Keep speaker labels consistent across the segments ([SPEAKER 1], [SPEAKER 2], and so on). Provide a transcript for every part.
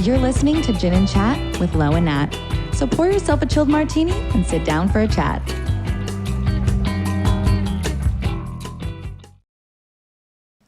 [SPEAKER 1] You're listening to Gin and Chat with Lo and Nat. So pour yourself a chilled martini and sit down for a chat.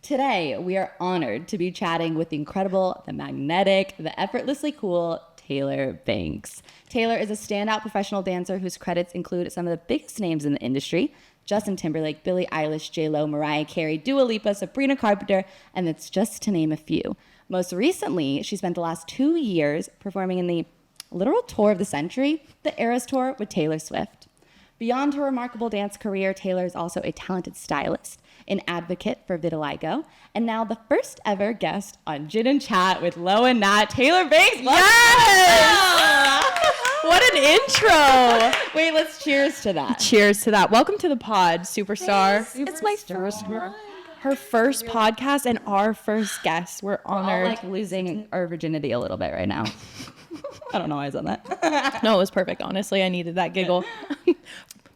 [SPEAKER 1] Today, we are honored to be chatting with the incredible, the magnetic, the effortlessly cool Taylor Banks. Taylor is a standout professional dancer whose credits include some of the biggest names in the industry: Justin Timberlake, Billie Eilish, J.Lo, Mariah Carey, Dua Lipa, Sabrina Carpenter, and that's just to name a few. Most recently, she spent the last 2 years performing in the literal tour of the century, the Eras Tour with Taylor Swift. Beyond her remarkable dance career, Taylor is also a talented stylist, an advocate for vitiligo, and now the first ever guest on Gin and Chat with Lo and Nat, Taylor Banks.
[SPEAKER 2] Yes! What an intro.
[SPEAKER 1] Wait, let's cheers to that.
[SPEAKER 2] Cheers to that. Welcome to the pod, superstar.
[SPEAKER 1] It's my first
[SPEAKER 2] her first podcast and our first guest. We're honored.
[SPEAKER 1] We're all, like, losing our virginity a little bit right now. I don't know why I said that.
[SPEAKER 2] No, it was perfect. Honestly, I needed that giggle.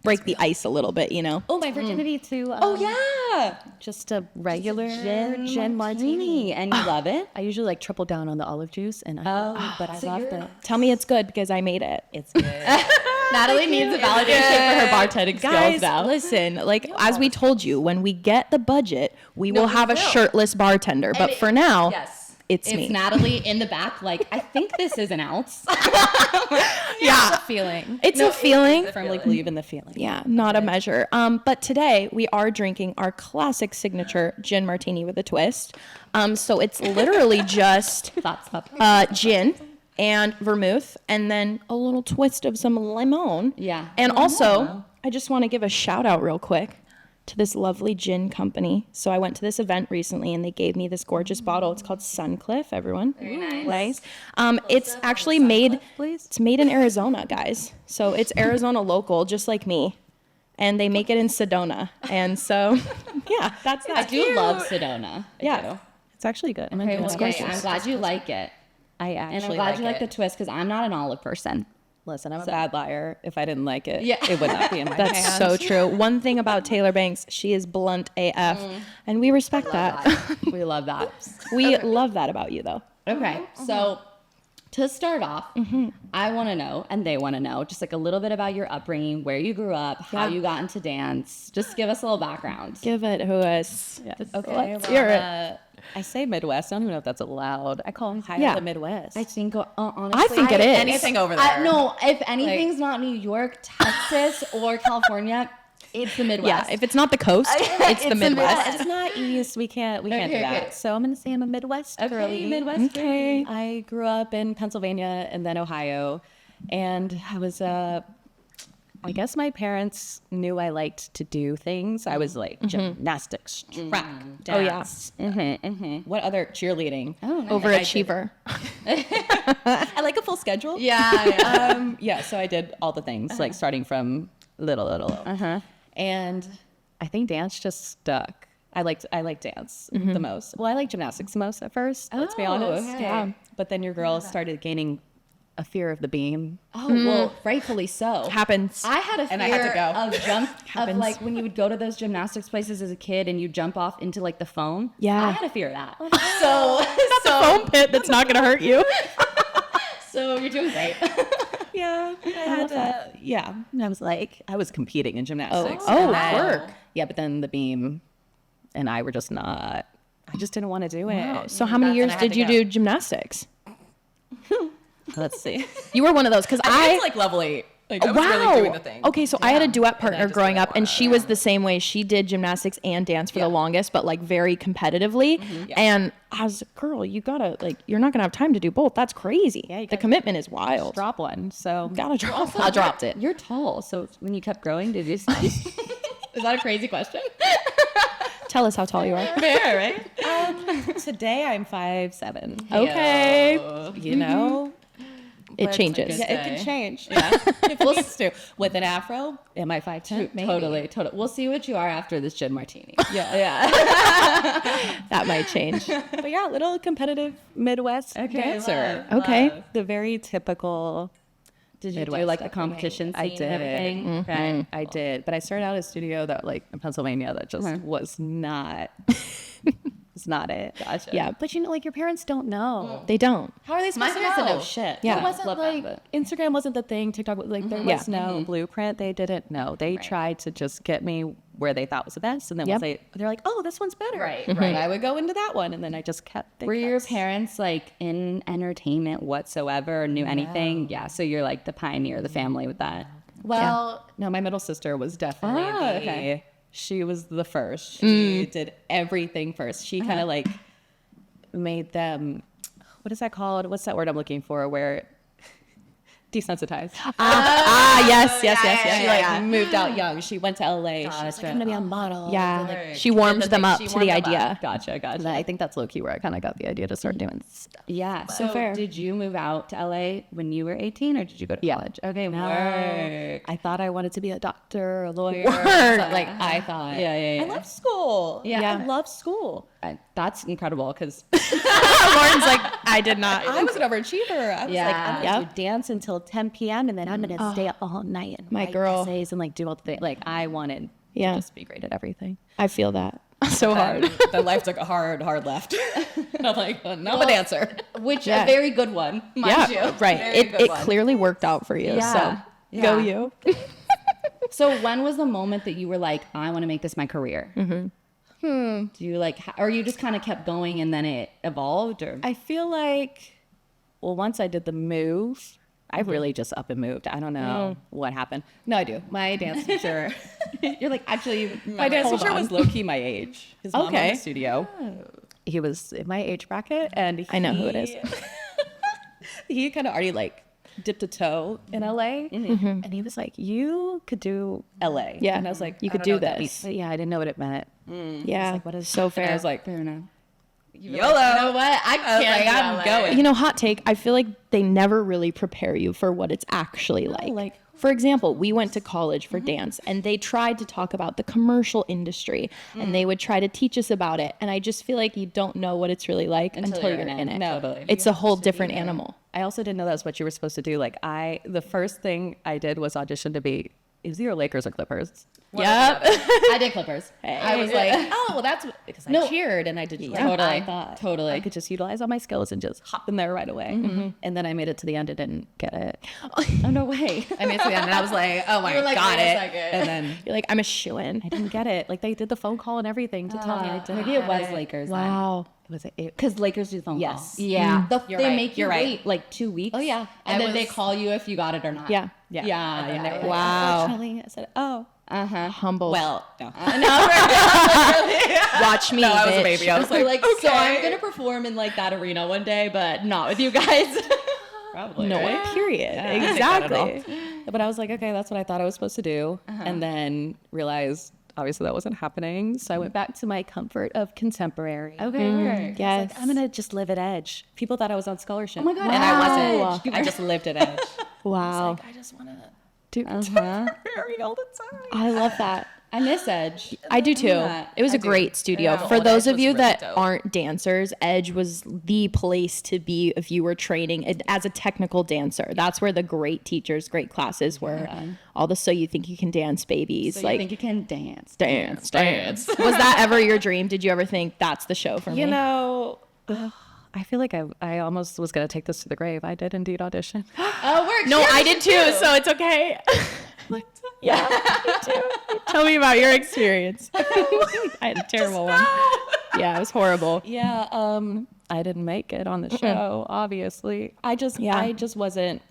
[SPEAKER 2] Break the ice a little bit, you know.
[SPEAKER 1] Oh, my virginity to
[SPEAKER 3] Just a regular
[SPEAKER 1] gin martini. And you love it?
[SPEAKER 3] I usually like triple down on the olive juice, and but I love that.
[SPEAKER 2] Tell me it's good because I made it.
[SPEAKER 3] It's good.
[SPEAKER 1] Natalie needs a validation for her bartending skills
[SPEAKER 2] Guys,
[SPEAKER 1] now.
[SPEAKER 2] listen, like as we told you, when we get the budget, we will have a shirtless bartender. But for now, it's me.
[SPEAKER 1] It's Natalie in the back, like, I think this is an ounce.
[SPEAKER 3] It's a feeling.
[SPEAKER 2] It's a feeling.
[SPEAKER 3] I firmly believe in the feeling.
[SPEAKER 2] Yeah, not a measure. But today we are drinking our classic signature gin martini with a twist. So it's literally just gin and vermouth, and then a little twist of some lemon.
[SPEAKER 1] Yeah.
[SPEAKER 2] And also, I just want to give a shout out real quick to this lovely gin company. So I went to this event recently and they gave me this gorgeous bottle. It's called Suncliff, everyone.
[SPEAKER 1] Very nice.
[SPEAKER 2] It's actually made in Arizona, guys. So it's Arizona local, just like me. And they make it in Sedona. And so, yeah, that's that.
[SPEAKER 1] I do love Sedona.
[SPEAKER 2] Yeah. It's actually good.
[SPEAKER 1] Okay, I'm glad you like it.
[SPEAKER 3] I actually
[SPEAKER 1] And I'm glad you like the twist, because I'm not an olive person.
[SPEAKER 3] Listen, I'm a bad liar. If I didn't like it,
[SPEAKER 1] Yeah.
[SPEAKER 3] it would not be in my
[SPEAKER 2] That's
[SPEAKER 3] hands.
[SPEAKER 2] so true. One thing about Taylor Banks, she is blunt AF. And we respect that.
[SPEAKER 1] We love that.
[SPEAKER 2] We love that about you, though.
[SPEAKER 1] Okay, so to start off, I want to know, and they want to know, just like a little bit about your upbringing, where you grew up, how you got into dance. Just give us a little background.
[SPEAKER 2] Give it to us.
[SPEAKER 3] Yes.
[SPEAKER 1] Okay,
[SPEAKER 2] Let's hear it.
[SPEAKER 3] I say Midwest. I don't even know if that's allowed. I call them higher the Midwest.
[SPEAKER 1] I think, honestly,
[SPEAKER 2] I think it is.
[SPEAKER 3] Anything over there.
[SPEAKER 1] No, if anything's not New York, Texas, or California, it's the Midwest.
[SPEAKER 2] Yeah, if it's not the coast, it's the Midwest.
[SPEAKER 3] It's not East. We can't do that.
[SPEAKER 1] Okay.
[SPEAKER 3] So I'm going to say I'm a Midwest girly.
[SPEAKER 1] Midwest.
[SPEAKER 2] Okay.
[SPEAKER 3] I grew up in Pennsylvania and then Ohio. And I was, I guess my parents knew I liked to do things. I was like gymnastics, track, dance. What other cheerleading?
[SPEAKER 1] Oh, nice.
[SPEAKER 2] Overachiever.
[SPEAKER 3] I like a full schedule.
[SPEAKER 1] Yeah.
[SPEAKER 3] So I did all the things, like starting from little. And I think dance just stuck. I liked dance the most. Well, I liked gymnastics the most at first. Let's be honest.
[SPEAKER 1] Okay.
[SPEAKER 3] Yeah. But then your girl started gaining a fear of the beam.
[SPEAKER 1] Oh, well, rightfully so.
[SPEAKER 2] Happens.
[SPEAKER 1] I had a fear
[SPEAKER 3] And I had to go.
[SPEAKER 1] of of like when you would go to those gymnastics places as a kid and you jump off into like the foam.
[SPEAKER 2] Yeah.
[SPEAKER 1] I had a fear of that. So
[SPEAKER 2] Foam pit that's not going to hurt you.
[SPEAKER 1] So you're doing great.
[SPEAKER 3] Yeah. I had to. Yeah. And I was like, I was competing in gymnastics.
[SPEAKER 2] Oh,
[SPEAKER 3] And then-
[SPEAKER 2] work.
[SPEAKER 3] Yeah, but then the beam and I were just not. I just didn't want to do it.
[SPEAKER 2] So how many years did you do gymnastics?
[SPEAKER 3] Let's see.
[SPEAKER 2] You were one of those because
[SPEAKER 3] It's like level 8. Like, I was really doing the thing.
[SPEAKER 2] Okay, so I had a duet partner
[SPEAKER 3] just
[SPEAKER 2] growing
[SPEAKER 3] didn't
[SPEAKER 2] up, and she was the same way. She did gymnastics and dance for the longest, but like very competitively. And I was, girl, you gotta you're not gonna have time to do both. That's crazy.
[SPEAKER 3] Yeah,
[SPEAKER 2] the commitment is wild.
[SPEAKER 3] Drop one. So
[SPEAKER 2] Gotta drop.
[SPEAKER 3] I dropped it.
[SPEAKER 1] You're tall. So
[SPEAKER 3] When you kept growing, did you stop?
[SPEAKER 1] is that a crazy question?
[SPEAKER 2] Tell us how tall you are.
[SPEAKER 3] Fair, right? Today I'm 5'7".
[SPEAKER 2] Okay.
[SPEAKER 3] You know?
[SPEAKER 2] It changes.
[SPEAKER 3] Yeah, it can change. Yeah. It needs to. With an afro, am I 5'10"? Maybe.
[SPEAKER 1] Totally. We'll see what you are after this gin martini.
[SPEAKER 3] Yeah.
[SPEAKER 2] That might change.
[SPEAKER 3] But yeah, little competitive Midwest dancer.
[SPEAKER 2] Okay.
[SPEAKER 3] The very typical.
[SPEAKER 1] Did you
[SPEAKER 3] Midwest
[SPEAKER 1] do like the
[SPEAKER 3] stuff.
[SPEAKER 1] competition scene
[SPEAKER 3] I did.
[SPEAKER 1] and everything?
[SPEAKER 3] Right. I did. But I started out a studio that in Pennsylvania that just was not It's not it.
[SPEAKER 1] Gotcha.
[SPEAKER 2] Yeah.
[SPEAKER 3] But like your parents don't know.
[SPEAKER 2] They don't.
[SPEAKER 3] How are they
[SPEAKER 1] My
[SPEAKER 3] supposed to
[SPEAKER 1] parents
[SPEAKER 3] know?
[SPEAKER 1] didn't know shit.
[SPEAKER 2] Yeah.
[SPEAKER 3] It wasn't
[SPEAKER 1] Love
[SPEAKER 3] like
[SPEAKER 1] that,
[SPEAKER 3] Instagram wasn't the thing. TikTok was like there was no blueprint. They didn't know. They tried to just get me where they thought was the best, and then once they're like, oh, this one's better.
[SPEAKER 1] Right,
[SPEAKER 3] And
[SPEAKER 1] right.
[SPEAKER 3] I would go into that one, and then I just kept.
[SPEAKER 1] Were your parents like in entertainment whatsoever or knew anything? Yeah. So you're like the pioneer of the family with that.
[SPEAKER 3] Well, no, my middle sister was definitely
[SPEAKER 1] okay.
[SPEAKER 3] She was the first. She did everything first. She kind of like made them. What is that called? What's that word I'm looking for? Where desensitized.
[SPEAKER 2] Yes.
[SPEAKER 3] She like moved out young. She went to LA. She was
[SPEAKER 1] Gotcha.
[SPEAKER 3] like, I'm gonna be a model.
[SPEAKER 2] Yeah.
[SPEAKER 3] Like,
[SPEAKER 2] She warmed them up
[SPEAKER 3] she
[SPEAKER 2] to
[SPEAKER 3] warmed
[SPEAKER 2] the
[SPEAKER 3] them up.
[SPEAKER 2] idea.
[SPEAKER 3] Gotcha. And I think that's low key where I kind of got the idea to start doing stuff.
[SPEAKER 1] Yeah. So
[SPEAKER 2] fair.
[SPEAKER 1] did you move out to LA when you were 18 or did you go to college? Okay. Work.
[SPEAKER 3] I thought I wanted to be a doctor, a lawyer.
[SPEAKER 2] Word.
[SPEAKER 3] Like I thought.
[SPEAKER 1] Yeah.
[SPEAKER 3] I love school.
[SPEAKER 1] Yeah.
[SPEAKER 3] I love school.
[SPEAKER 1] That's incredible because
[SPEAKER 2] Lauren's like, I did not.
[SPEAKER 3] I was an overachiever. I was like, I'm
[SPEAKER 1] Yeah.
[SPEAKER 3] gonna do dance until 10 p.m. and then I'm gonna stay up all night and
[SPEAKER 2] My
[SPEAKER 3] write
[SPEAKER 2] girl.
[SPEAKER 3] essays and like do all the things. Like I wanted
[SPEAKER 2] Yeah.
[SPEAKER 3] to just be great at everything.
[SPEAKER 2] I feel that so hard.
[SPEAKER 3] Then life took a hard left. And I'm like, now I'm a dancer.
[SPEAKER 1] which
[SPEAKER 2] Yeah.
[SPEAKER 1] a very good one, mind you.
[SPEAKER 2] Right.
[SPEAKER 1] Very good
[SPEAKER 2] It
[SPEAKER 1] one.
[SPEAKER 2] clearly worked out for you.
[SPEAKER 1] Yeah.
[SPEAKER 2] So go
[SPEAKER 1] Yeah.
[SPEAKER 2] you.
[SPEAKER 1] So when was the moment that you were like, I want to make this my career? Do you like, or you just kind of kept going and then it evolved, or
[SPEAKER 3] I feel like, well, once I did the move, I really just up and moved. I don't know what happened. No, I do. My dance teacher,
[SPEAKER 1] you're like, actually,
[SPEAKER 3] my dance
[SPEAKER 1] hold
[SPEAKER 3] teacher
[SPEAKER 1] on.
[SPEAKER 3] was low key my age. His mom owned
[SPEAKER 2] Okay.
[SPEAKER 3] a studio. He was in my age bracket, and
[SPEAKER 2] I know who it is.
[SPEAKER 3] He kind of already like dipped a toe in LA, and he was like, "You could do LA."
[SPEAKER 2] Yeah.
[SPEAKER 3] and I was like,
[SPEAKER 2] You
[SPEAKER 3] "I
[SPEAKER 2] could
[SPEAKER 3] don't
[SPEAKER 2] do
[SPEAKER 3] know what that
[SPEAKER 2] this."
[SPEAKER 3] means." Yeah, I didn't know what it meant.
[SPEAKER 2] Yeah.
[SPEAKER 3] Like, what is
[SPEAKER 2] so
[SPEAKER 3] And
[SPEAKER 2] fair.
[SPEAKER 3] I was like,
[SPEAKER 1] Fair enough.
[SPEAKER 3] YOLO.
[SPEAKER 1] You know what? I
[SPEAKER 3] I was
[SPEAKER 1] can't.
[SPEAKER 3] like, I'm going.
[SPEAKER 2] You know, hot take, I feel like they never really prepare you for what it's actually like.
[SPEAKER 3] like-
[SPEAKER 2] For example, we went to college for dance and they tried to talk about the commercial industry and they would try to teach us about it. And I just feel like you don't know what it's really like until you're in it.
[SPEAKER 3] No, totally.
[SPEAKER 2] It's a whole different animal.
[SPEAKER 3] I also didn't know that was what you were supposed to do. Like the first thing I did was audition to be, it was either Lakers or Clippers.
[SPEAKER 2] Yep.
[SPEAKER 1] I did Clippers.
[SPEAKER 3] I was like, oh, well, that's because I cheered and I did. Like,
[SPEAKER 1] Totally.
[SPEAKER 3] I thought
[SPEAKER 1] Totally.
[SPEAKER 3] I could just utilize all my skills and just hop in there right away. And then I made it to the end and didn't get it. Oh no way! I made it to the end and I was like, oh my,
[SPEAKER 1] were like,
[SPEAKER 3] got
[SPEAKER 1] wait a
[SPEAKER 3] it.
[SPEAKER 1] second.
[SPEAKER 3] And then
[SPEAKER 2] You're like, I'm a shoo-in.
[SPEAKER 3] I didn't get it. Like they did the phone call and everything to tell me I didn't.
[SPEAKER 1] Maybe it
[SPEAKER 3] get
[SPEAKER 1] was Lakers.
[SPEAKER 2] Wow.
[SPEAKER 3] It was it.
[SPEAKER 1] Because Lakers do the phone
[SPEAKER 3] Yes.
[SPEAKER 1] call. Yeah.
[SPEAKER 3] You're
[SPEAKER 1] They
[SPEAKER 3] right.
[SPEAKER 1] make you
[SPEAKER 3] You're right.
[SPEAKER 1] wait like 2 weeks.
[SPEAKER 3] Oh, yeah.
[SPEAKER 1] And
[SPEAKER 3] I
[SPEAKER 1] then they
[SPEAKER 3] was-
[SPEAKER 1] call you if you got it or not.
[SPEAKER 2] Yeah.
[SPEAKER 3] Yeah.
[SPEAKER 1] Yeah.
[SPEAKER 3] And then they were
[SPEAKER 1] Yeah.
[SPEAKER 3] like,
[SPEAKER 2] Wow.
[SPEAKER 3] unfortunately, I said, oh.
[SPEAKER 2] Humble.
[SPEAKER 3] Well, no.
[SPEAKER 2] Watch me,
[SPEAKER 3] No, I was a
[SPEAKER 2] bitch.
[SPEAKER 3] baby. I was
[SPEAKER 1] They're
[SPEAKER 3] like,
[SPEAKER 1] like, so I'm gonna perform in like that arena one day, but not with you guys.
[SPEAKER 3] probably.
[SPEAKER 2] No,
[SPEAKER 3] right?
[SPEAKER 2] period.
[SPEAKER 3] I didn't think that at all.
[SPEAKER 2] Exactly.
[SPEAKER 3] But I was like, okay, that's what I thought I was supposed to do. And then realized obviously that wasn't happening. So I went back to my comfort of contemporary.
[SPEAKER 1] Okay.
[SPEAKER 2] Yes.
[SPEAKER 3] I'm going to just live at Edge. People thought I was on scholarship.
[SPEAKER 1] Oh my God.
[SPEAKER 3] And I
[SPEAKER 2] Wow.
[SPEAKER 3] wasn't. I just lived at Edge.
[SPEAKER 2] Wow.
[SPEAKER 3] I just want to do
[SPEAKER 1] Uh-huh.
[SPEAKER 3] contemporary all the time.
[SPEAKER 2] I love that.
[SPEAKER 1] I miss Edge.
[SPEAKER 2] I do too.
[SPEAKER 1] Yeah,
[SPEAKER 2] It was
[SPEAKER 3] I
[SPEAKER 2] a
[SPEAKER 3] do.
[SPEAKER 2] great studio.
[SPEAKER 3] Yeah.
[SPEAKER 2] For
[SPEAKER 3] Oh,
[SPEAKER 2] those
[SPEAKER 3] Edge
[SPEAKER 2] of
[SPEAKER 3] was
[SPEAKER 2] you
[SPEAKER 3] really
[SPEAKER 2] that
[SPEAKER 3] dope.
[SPEAKER 2] aren't dancers, Edge was the place to be if you were training as a technical dancer. That's where the great teachers, great classes were. All the So You Think You Can Dance babies.
[SPEAKER 1] So
[SPEAKER 2] like
[SPEAKER 1] you think you can dance?
[SPEAKER 2] dance. Was that ever your dream? Did you ever think that's the show for me?
[SPEAKER 3] You know, I feel like I almost was going to take this to the grave. I did indeed audition.
[SPEAKER 1] Oh, we're
[SPEAKER 2] No, I did too, so it's okay. Yeah, me too. Tell me about your experience. I had a terrible one. Yeah, it was horrible.
[SPEAKER 3] Yeah, I didn't make it on the show, obviously. I just wasn't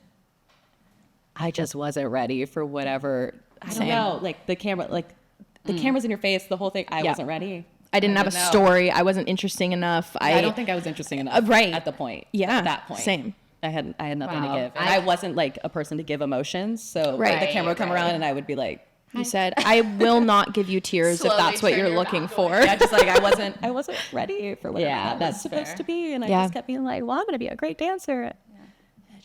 [SPEAKER 3] ready for whatever. I don't
[SPEAKER 2] Same.
[SPEAKER 3] know, like the camera's in your face, the whole thing. I
[SPEAKER 2] Yeah.
[SPEAKER 3] wasn't ready.
[SPEAKER 2] I didn't have a
[SPEAKER 3] know.
[SPEAKER 2] story. I wasn't interesting enough.
[SPEAKER 3] I don't think I was interesting enough.
[SPEAKER 2] right.
[SPEAKER 3] At the point.
[SPEAKER 2] Yeah,
[SPEAKER 3] At that point.
[SPEAKER 2] same.
[SPEAKER 3] I had nothing
[SPEAKER 1] Wow.
[SPEAKER 3] to give. And I wasn't like a person to give emotions. So
[SPEAKER 2] Right.
[SPEAKER 3] the camera would come around and I would be like,
[SPEAKER 2] You said, I will not give you tears if
[SPEAKER 1] Slowly
[SPEAKER 2] that's what
[SPEAKER 1] turn
[SPEAKER 2] you're
[SPEAKER 1] your
[SPEAKER 2] looking
[SPEAKER 1] back
[SPEAKER 2] for.
[SPEAKER 3] yeah, just like I wasn't ready for whatever
[SPEAKER 1] Yeah,
[SPEAKER 3] that was
[SPEAKER 1] that's
[SPEAKER 3] supposed
[SPEAKER 1] fair.
[SPEAKER 3] to be. And I
[SPEAKER 2] Yeah.
[SPEAKER 3] just kept being like, well, I'm gonna be a great dancer.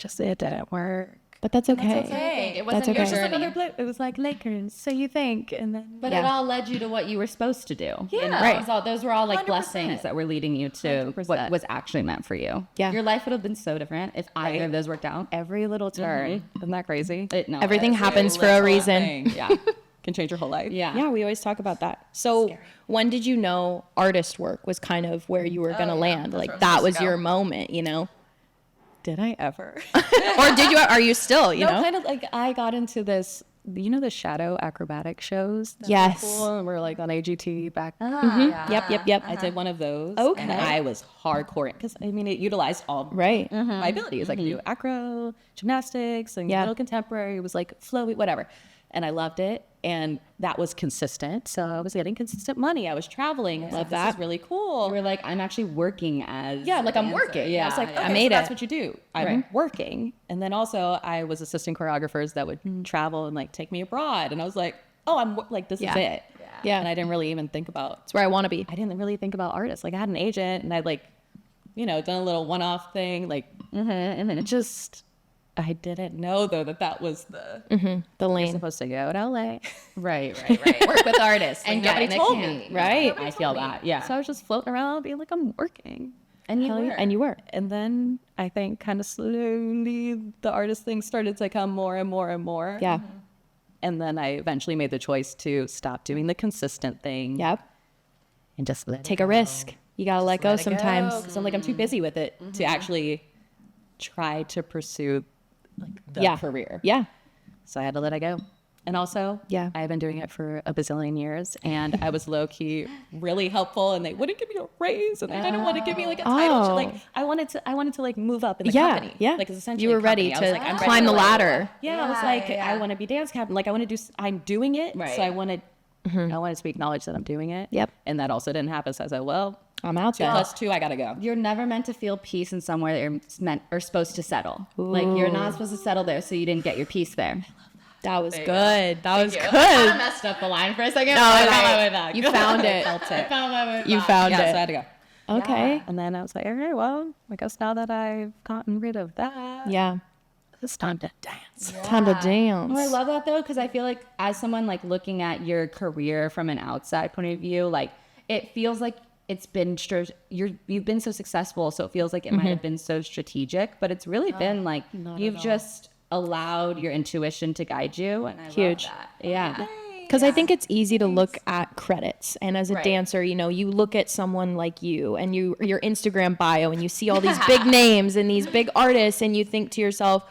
[SPEAKER 3] It didn't work.
[SPEAKER 2] But that's okay.
[SPEAKER 1] okay. It
[SPEAKER 2] That's
[SPEAKER 1] wasn't your
[SPEAKER 2] okay.
[SPEAKER 1] journey.
[SPEAKER 3] Another blip. It was like Lakers, so you think, and then
[SPEAKER 1] But
[SPEAKER 2] Yeah.
[SPEAKER 1] it all led you to what you were supposed to do.
[SPEAKER 3] Yeah.
[SPEAKER 1] You know?
[SPEAKER 2] Right.
[SPEAKER 1] Those were all like
[SPEAKER 3] 100%.
[SPEAKER 1] blessings that were leading you to
[SPEAKER 3] 100%.
[SPEAKER 1] what was actually meant for you.
[SPEAKER 2] Yeah.
[SPEAKER 1] Your life would have been so different if either of those worked out.
[SPEAKER 3] every little turn. Isn't that crazy?
[SPEAKER 1] No,
[SPEAKER 2] Everything
[SPEAKER 1] it's-
[SPEAKER 2] happens for a reason.
[SPEAKER 3] Thing.
[SPEAKER 1] Yeah.
[SPEAKER 3] can change your whole life.
[SPEAKER 2] Yeah, we always talk about that. So when did you know artist work was kind of where you were going to land? Like that was your moment, you know?
[SPEAKER 3] Did I ever?
[SPEAKER 2] Or did you, are you still, you know?
[SPEAKER 3] Kind of like I got into this, you know, the shadow acrobatic shows? That
[SPEAKER 2] Yes.
[SPEAKER 3] were cool, and we're like on AGT back.
[SPEAKER 2] Yep.
[SPEAKER 3] I did one of those.
[SPEAKER 2] Okay.
[SPEAKER 3] And I was hardcore because I mean, it utilized all
[SPEAKER 2] Right.
[SPEAKER 3] my abilities. I could do acro, gymnastics, and little contemporary. It was like flowy, whatever. And I loved it. And that was consistent. So I was getting consistent money. I was traveling. Love that. This is really cool.
[SPEAKER 1] We're like, I'm actually working as
[SPEAKER 3] Like I'm
[SPEAKER 1] dancer.
[SPEAKER 3] working.
[SPEAKER 1] Yeah,
[SPEAKER 3] I was like, okay,
[SPEAKER 2] I made
[SPEAKER 3] so that's
[SPEAKER 2] it.
[SPEAKER 3] what you do. I'm working. And then also I was assisting choreographers that would travel and like take me abroad. And I was like, oh, I'm like, this is it.
[SPEAKER 2] Yeah.
[SPEAKER 3] And I didn't really even think about,
[SPEAKER 2] It's where I want to be.
[SPEAKER 3] I didn't really think about artists. Like I had an agent and I'd like, you know, done a little one-off thing. Like, and then it just, I didn't know though that was the
[SPEAKER 2] The
[SPEAKER 3] you're
[SPEAKER 2] lane.
[SPEAKER 3] supposed to go to LA.
[SPEAKER 1] Right. Work with artists.
[SPEAKER 3] And
[SPEAKER 1] Like,
[SPEAKER 3] nobody
[SPEAKER 1] yeah,
[SPEAKER 3] told
[SPEAKER 1] it
[SPEAKER 3] me,
[SPEAKER 1] can't-
[SPEAKER 2] right?
[SPEAKER 1] I feel that. Yeah.
[SPEAKER 3] So I was just floating around being like, I'm working.
[SPEAKER 1] and you
[SPEAKER 2] Hell
[SPEAKER 1] were.
[SPEAKER 2] yeah. And you were.
[SPEAKER 3] And then I think kind of slowly the artist thing started to come more and more and more.
[SPEAKER 2] Yeah.
[SPEAKER 3] And then I eventually made the choice to stop doing the consistent thing.
[SPEAKER 2] Yep.
[SPEAKER 3] And just
[SPEAKER 2] Take a risk. You got to let go sometimes.
[SPEAKER 3] Because I'm like, I'm too busy with it to actually try to pursue like the career.
[SPEAKER 2] Yeah.
[SPEAKER 3] So I had to let it go. And also,
[SPEAKER 2] Yeah.
[SPEAKER 3] I've been doing it for a bazillion years, and I was low key really helpful, and they wouldn't give me a raise, and they didn't want to give me like a title.
[SPEAKER 2] Oh.
[SPEAKER 3] Like I wanted to like move up in the
[SPEAKER 2] Yeah.
[SPEAKER 3] company.
[SPEAKER 2] Yeah.
[SPEAKER 3] Like it's essentially
[SPEAKER 2] You were
[SPEAKER 3] a company.
[SPEAKER 2] ready
[SPEAKER 3] I was
[SPEAKER 2] to
[SPEAKER 3] like, I'm ready
[SPEAKER 2] climb
[SPEAKER 3] to,
[SPEAKER 2] the
[SPEAKER 3] like,
[SPEAKER 2] ladder.
[SPEAKER 3] Yeah, I was like, I want to be dance captain. Like I want to do. I'm doing it,
[SPEAKER 1] Right.
[SPEAKER 3] so I wanted. I wanted to be acknowledged that I'm doing it.
[SPEAKER 2] Yep.
[SPEAKER 3] And that also didn't happen. So I was like, well,
[SPEAKER 2] I'm out there.
[SPEAKER 3] 2+2, I gotta go.
[SPEAKER 1] You're never meant to feel peace in somewhere that you're meant or supposed to settle. Like you're not supposed to settle there, so you didn't get your peace there.
[SPEAKER 2] That was good. That was
[SPEAKER 1] I
[SPEAKER 2] good.
[SPEAKER 1] messed up the line for a second.
[SPEAKER 2] No,
[SPEAKER 1] I
[SPEAKER 2] right.
[SPEAKER 1] found my way back.
[SPEAKER 2] You found it.
[SPEAKER 3] Felt it.
[SPEAKER 1] Found my way
[SPEAKER 2] You
[SPEAKER 1] back.
[SPEAKER 2] found
[SPEAKER 3] Yeah, so I
[SPEAKER 2] it.
[SPEAKER 3] had to go.
[SPEAKER 2] Okay.
[SPEAKER 3] And then I was like, all right, well, I guess now that I've gotten rid of that,
[SPEAKER 2] Yeah.
[SPEAKER 3] it's time to dance.
[SPEAKER 2] Time to dance.
[SPEAKER 1] Oh, I love that though, because I feel like as someone like looking at your career from an outside point of view, like it feels like it's been you've been so successful, so it feels like it might have been so strategic, but it's really been like you've just allowed your intuition to guide you, and I
[SPEAKER 2] Huge.
[SPEAKER 1] love that. Yeah.
[SPEAKER 2] Because I think it's easy to look at credits. And as a dancer, you know, you look at someone like you and your Instagram bio and you see all these big names and these big artists and you think to yourself,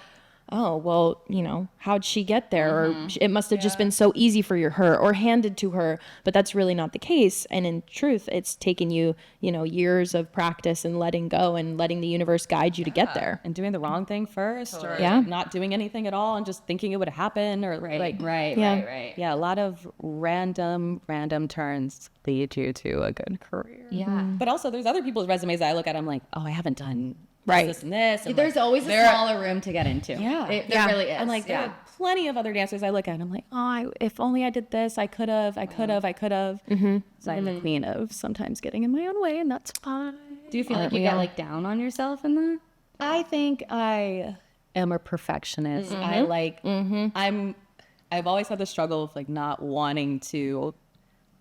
[SPEAKER 2] oh, well, you know, how'd she get there? Or it must have just been so easy for her or handed to her. But that's really not the case. And in truth, it's taken you, you know, years of practice and letting go and letting the universe guide you to get there.
[SPEAKER 3] And doing the wrong thing first, or
[SPEAKER 2] Yeah.
[SPEAKER 3] not doing anything at all, and just thinking it would happen, or
[SPEAKER 1] Right.
[SPEAKER 2] Yeah.
[SPEAKER 1] Right.
[SPEAKER 3] yeah, a lot of random turns lead you to a good career.
[SPEAKER 1] Yeah.
[SPEAKER 3] But also, there's other people's resumes that I look at. I'm like, oh, I haven't done
[SPEAKER 2] Right.
[SPEAKER 3] this and this. And
[SPEAKER 1] There's
[SPEAKER 3] like,
[SPEAKER 1] always a smaller room to get into.
[SPEAKER 3] Yeah.
[SPEAKER 1] There really is.
[SPEAKER 3] And like, there are plenty of other dancers I look at. And I'm like, oh, if only I did this, I could have. Mm-hmm. So I'm the queen of sometimes getting in my own way, and that's fine.
[SPEAKER 1] Do you feel like you
[SPEAKER 2] we
[SPEAKER 1] get
[SPEAKER 2] all?
[SPEAKER 1] like down on yourself in that?
[SPEAKER 3] I think I am a perfectionist. I like, I've always had the struggle of like not wanting to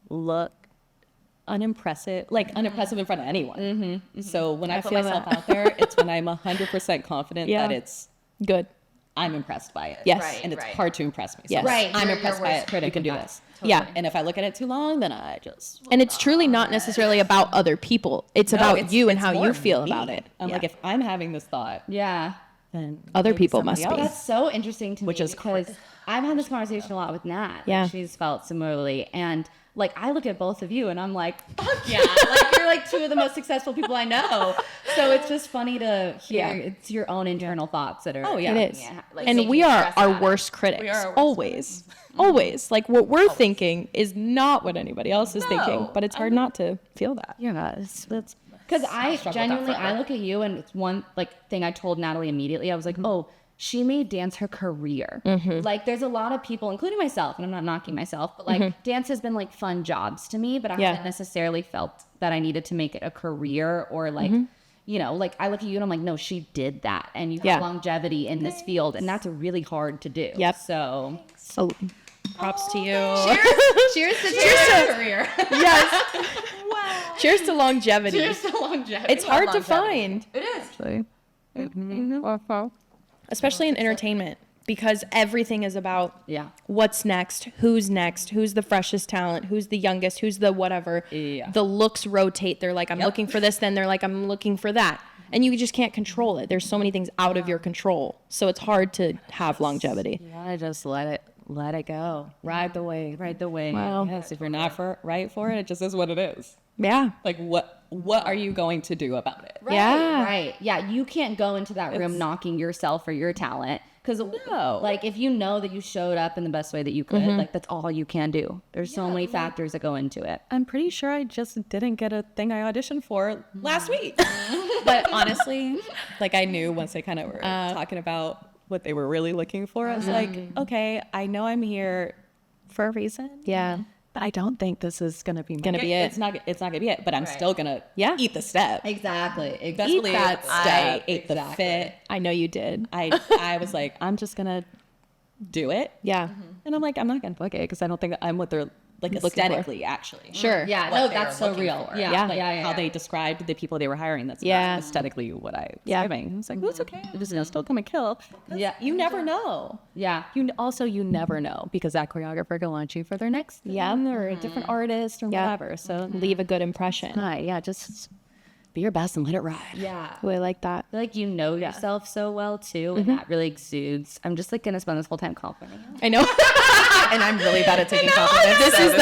[SPEAKER 3] look unimpressive in front of anyone. So when I put
[SPEAKER 2] feel
[SPEAKER 3] myself
[SPEAKER 2] that.
[SPEAKER 3] out there, it's when I'm 100% confident
[SPEAKER 2] Yeah.
[SPEAKER 3] that it's,
[SPEAKER 2] Good.
[SPEAKER 3] I'm impressed by it.
[SPEAKER 2] Yes.
[SPEAKER 3] And it's hard to impress me. So
[SPEAKER 2] Yes.
[SPEAKER 1] Right.
[SPEAKER 3] I'm
[SPEAKER 1] You're
[SPEAKER 3] impressed
[SPEAKER 1] your
[SPEAKER 3] by
[SPEAKER 1] worst
[SPEAKER 3] it.
[SPEAKER 1] critic
[SPEAKER 3] You can do
[SPEAKER 1] in that.
[SPEAKER 3] this.
[SPEAKER 2] Yeah.
[SPEAKER 3] And if I look at it too long, then I just,
[SPEAKER 2] And it's truly not necessarily about other people. It's about you and how you feel about it.
[SPEAKER 3] I'm like, if I'm having this thought,
[SPEAKER 1] Yeah.
[SPEAKER 3] then
[SPEAKER 2] Other
[SPEAKER 3] maybe
[SPEAKER 2] people
[SPEAKER 3] somebody
[SPEAKER 2] must be.
[SPEAKER 3] else-
[SPEAKER 1] That's so interesting to
[SPEAKER 3] Which
[SPEAKER 1] me
[SPEAKER 3] is
[SPEAKER 1] because I've had this conversation a lot with Nat.
[SPEAKER 2] Yeah.
[SPEAKER 1] She's felt similarly. And like, I look at both of you and I'm like, fuck yeah. Like, you're like two of the most successful people I know. So it's just funny to hear it's your own internal thoughts that are.
[SPEAKER 3] Oh, yeah.
[SPEAKER 2] It is.
[SPEAKER 1] like
[SPEAKER 2] And
[SPEAKER 1] making
[SPEAKER 2] we
[SPEAKER 1] you
[SPEAKER 2] are
[SPEAKER 1] stress
[SPEAKER 2] our
[SPEAKER 1] about it.
[SPEAKER 2] worst critics.
[SPEAKER 3] We are our worst
[SPEAKER 2] always. Always. Like what we're thinking is not what anybody else is thinking. But it's hard not to feel that.
[SPEAKER 3] Yeah, it's
[SPEAKER 1] Because I
[SPEAKER 3] struggled with that
[SPEAKER 1] genuinely,
[SPEAKER 3] forever.
[SPEAKER 1] I look at you and it's one like thing I told Natalie immediately. I was like, oh, she made dance her career. Like there's a lot of people, including myself, and I'm not knocking myself, but like dance has been like fun jobs to me, but I haven't necessarily felt that I needed to make it a career or like, you know, like I look at you and I'm like, no, she did that. And you have longevity in this field and that's really hard to do.
[SPEAKER 2] Yep.
[SPEAKER 1] So
[SPEAKER 2] So props to you.
[SPEAKER 1] cheers to your career.
[SPEAKER 2] Yes. Cheers to longevity.
[SPEAKER 1] Cheers to longevity.
[SPEAKER 2] It's hard to find.
[SPEAKER 1] It is.
[SPEAKER 3] actually.
[SPEAKER 2] Especially in entertainment. because everything is about
[SPEAKER 1] Yeah.
[SPEAKER 2] what's next, who's the freshest talent, who's the youngest, who's the whatever.
[SPEAKER 1] Yeah.
[SPEAKER 2] The looks rotate. They're like, I'm looking for this, then they're like, I'm looking for that. And you just can't control it. There's so many things out of your control. So it's hard to have longevity.
[SPEAKER 3] You gotta just let it go. Ride the wave.
[SPEAKER 2] Wow.
[SPEAKER 3] Yes, if you're not right for it, it just is what it is.
[SPEAKER 2] Yeah.
[SPEAKER 3] Like what are you going to do about it?
[SPEAKER 1] Right,
[SPEAKER 2] Yeah.
[SPEAKER 1] Right. Yeah. You can't go into that room knocking yourself or your talent. Because, like, if you know that you showed up in the best way that you could, like, that's all you can do. There's so many factors that go into it.
[SPEAKER 3] I'm pretty sure I just didn't get a thing I auditioned for last week. But honestly, like I knew once they kind of were talking about what they were really looking for, I was like, okay, I know I'm here for a reason.
[SPEAKER 2] Yeah.
[SPEAKER 3] But I don't think this is gonna be
[SPEAKER 2] Gonna be it.
[SPEAKER 3] It's not gonna be it. But I'm still gonna eat the step.
[SPEAKER 1] Exactly.
[SPEAKER 3] Best
[SPEAKER 1] Eat
[SPEAKER 3] believe
[SPEAKER 1] that
[SPEAKER 3] I
[SPEAKER 1] step.
[SPEAKER 3] ate the fit.
[SPEAKER 2] I know you did.
[SPEAKER 3] I was like, I'm just gonna do it.
[SPEAKER 2] Yeah.
[SPEAKER 3] And I'm like, I'm not gonna book it because I don't think I'm what they're like
[SPEAKER 2] Looking for.
[SPEAKER 3] aesthetically actually.
[SPEAKER 2] Sure.
[SPEAKER 1] Yeah.
[SPEAKER 3] what
[SPEAKER 1] No,
[SPEAKER 3] they
[SPEAKER 1] that's
[SPEAKER 3] were
[SPEAKER 1] so
[SPEAKER 3] looking
[SPEAKER 1] real.
[SPEAKER 3] for.
[SPEAKER 1] Yeah.
[SPEAKER 2] Yeah.
[SPEAKER 3] Like
[SPEAKER 1] Yeah.
[SPEAKER 3] how they described the people they were hiring. That's
[SPEAKER 2] Yeah.
[SPEAKER 3] not aesthetically what I was
[SPEAKER 2] Yeah.
[SPEAKER 3] giving. I was like, it's okay. I'm just still come and kill.
[SPEAKER 1] Yeah.
[SPEAKER 3] You never know.
[SPEAKER 1] Yeah.
[SPEAKER 3] You never know because that choreographer could want you for their next thing or a different artist or
[SPEAKER 2] Yeah.
[SPEAKER 3] whatever. So
[SPEAKER 2] Leave a good impression.
[SPEAKER 3] just be your best and let it ride.
[SPEAKER 1] Yeah.
[SPEAKER 2] Oh, I like that.
[SPEAKER 1] I feel like you know yourself so well too, and that really exudes. I'm just like gonna spend this whole time complimenting you.
[SPEAKER 2] I know.
[SPEAKER 3] And I'm really bad at taking compliments.
[SPEAKER 2] This is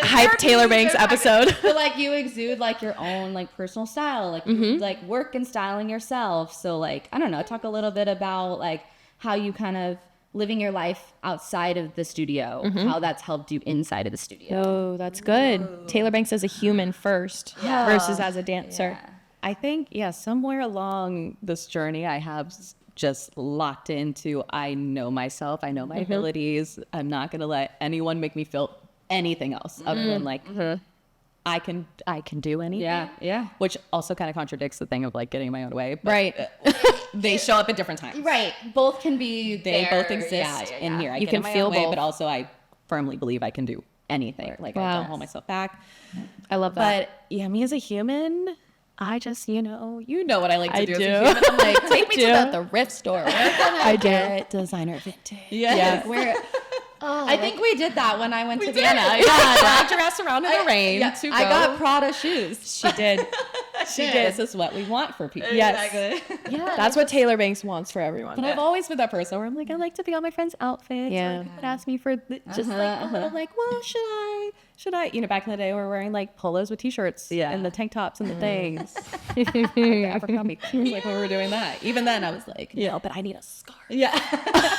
[SPEAKER 2] hype Taylor Banks episode.
[SPEAKER 1] But like you exude like your own like personal style, like you, like work and styling yourself. So like I don't know, talk a little bit about like how you kind of living your life outside of the studio, how that's helped you inside of the studio.
[SPEAKER 2] Oh, that's good. Taylor Banks as a human first versus as a dancer.
[SPEAKER 3] I think, somewhere along this journey, I have just locked into, I know myself, I know my abilities. I'm not going to let anyone make me feel anything else other than like, I can do anything.
[SPEAKER 1] Yeah, yeah.
[SPEAKER 3] Which also kind of contradicts the thing of like getting my own way. But
[SPEAKER 2] Right.
[SPEAKER 3] they show up at different times.
[SPEAKER 1] Right. Both can be
[SPEAKER 3] They
[SPEAKER 1] there.
[SPEAKER 3] both exist in here. I
[SPEAKER 2] You
[SPEAKER 3] get
[SPEAKER 2] can
[SPEAKER 3] in my
[SPEAKER 2] feel
[SPEAKER 3] own way,
[SPEAKER 2] both.
[SPEAKER 3] but also I firmly believe I can do anything. Like I
[SPEAKER 2] Wow.
[SPEAKER 3] don't hold myself back.
[SPEAKER 2] I love that.
[SPEAKER 3] But yeah, me as a human, I just, you know what I like to
[SPEAKER 2] I
[SPEAKER 3] do.
[SPEAKER 2] do.
[SPEAKER 3] As a human. I'm like, take me
[SPEAKER 2] do.
[SPEAKER 3] to the thrift store. Where can I
[SPEAKER 2] I do.
[SPEAKER 3] get designer vintage?
[SPEAKER 2] Yes.
[SPEAKER 1] Where I think we did that when I went to
[SPEAKER 3] did.
[SPEAKER 1] Vienna.
[SPEAKER 3] Yeah, dragged your ass around in the rain to
[SPEAKER 1] I
[SPEAKER 3] go.
[SPEAKER 1] got Prada shoes.
[SPEAKER 2] She did.
[SPEAKER 3] She did. This is what we want for people.
[SPEAKER 2] Yes.
[SPEAKER 3] Yeah.
[SPEAKER 2] That's what Taylor Banks wants for everyone.
[SPEAKER 3] But I've always been that person where I'm like, I like to be on my friend's outfits.
[SPEAKER 2] Yeah.
[SPEAKER 3] Or people would ask me for just like a little like, well, should I? You know, back in the day, we were wearing like polos with t-shirts and the tank tops and the things. Abercrombie. Like when we were doing that. Even then, I was like, no, but I need a scarf.
[SPEAKER 1] Yeah.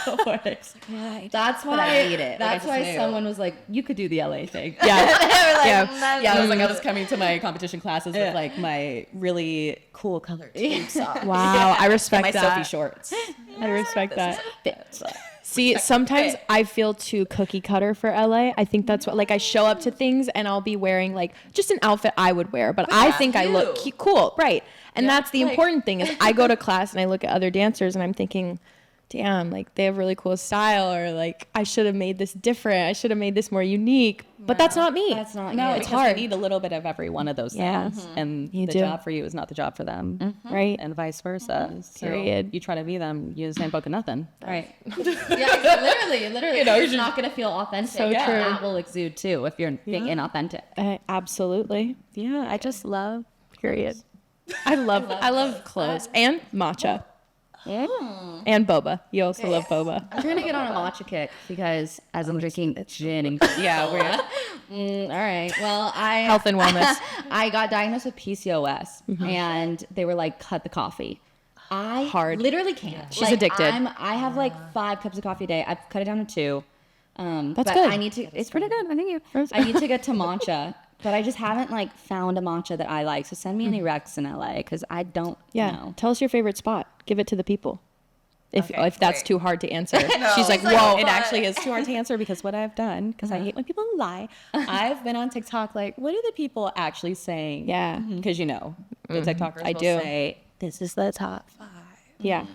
[SPEAKER 1] That's
[SPEAKER 3] But
[SPEAKER 1] why
[SPEAKER 3] I need it. Like, I
[SPEAKER 1] That's
[SPEAKER 3] just
[SPEAKER 1] why
[SPEAKER 3] knew.
[SPEAKER 1] someone was like, you could do the LA thing.
[SPEAKER 2] Yeah.
[SPEAKER 1] yeah.
[SPEAKER 3] Yeah, I was like, I was coming to my competition classes with like my really cool colored tube socks.
[SPEAKER 2] Wow. I respect
[SPEAKER 3] My
[SPEAKER 2] that.
[SPEAKER 3] Sophie shorts.
[SPEAKER 2] I respect that.
[SPEAKER 3] Fit.
[SPEAKER 2] See, sometimes I feel too cookie cutter for LA. I think that's what, like, I show up to things and I'll be wearing like just an outfit I would wear, but I think I look cool, right? And that's the important thing is I go to class and I look at other dancers and I'm thinking, damn, like they have really cool style, or like I should have made this different. I should have made this more unique. But that's not me.
[SPEAKER 1] That's not
[SPEAKER 3] No,
[SPEAKER 1] you.
[SPEAKER 3] it's
[SPEAKER 2] hard.
[SPEAKER 3] hard. You need a little bit of every one of those
[SPEAKER 2] Yeah.
[SPEAKER 3] things. And
[SPEAKER 2] You
[SPEAKER 3] the
[SPEAKER 2] do.
[SPEAKER 3] job for you is not the job for them.
[SPEAKER 2] Right.
[SPEAKER 3] And vice versa. So
[SPEAKER 2] Period.
[SPEAKER 3] you try to be them, you just ain't book of nothing.
[SPEAKER 1] Right. Yeah, literally. You know, you're not going to feel authentic.
[SPEAKER 2] So
[SPEAKER 1] Yeah.
[SPEAKER 2] true.
[SPEAKER 1] That will exude too if you're being inauthentic.
[SPEAKER 2] Absolutely.
[SPEAKER 3] Yeah, I just love.
[SPEAKER 2] Period. I love clothes and matcha and boba. You also love boba.
[SPEAKER 1] I'm trying to get on a matcha kick because as I'm drinking gin and
[SPEAKER 3] Yeah, we're
[SPEAKER 1] all right. Well, I
[SPEAKER 2] Health and wellness.
[SPEAKER 1] I got diagnosed with PCOS, and they were like, cut the coffee. I
[SPEAKER 2] Hard.
[SPEAKER 1] literally can't.
[SPEAKER 2] She's addicted.
[SPEAKER 1] I have like 5 cups of coffee a day. I've cut it down to 2.
[SPEAKER 2] That's
[SPEAKER 1] but
[SPEAKER 2] good.
[SPEAKER 1] I need to. It's pretty good. I think you. I need to get to matcha, but I just haven't like found a matcha that I like. So send me any recs in LA because I don't
[SPEAKER 2] Yeah.
[SPEAKER 1] know.
[SPEAKER 2] Tell us your favorite spot. Give it to the people. If that's too hard to answer.
[SPEAKER 3] She's like, whoa, it actually is too hard to answer because what I've done, because I hate when people lie. I've been on TikTok, like, what are the people actually saying?
[SPEAKER 2] Yeah.
[SPEAKER 3] Because, you know, the TikTokers
[SPEAKER 2] I
[SPEAKER 3] will
[SPEAKER 2] do.
[SPEAKER 3] say, this is the top 5.
[SPEAKER 2] Yeah.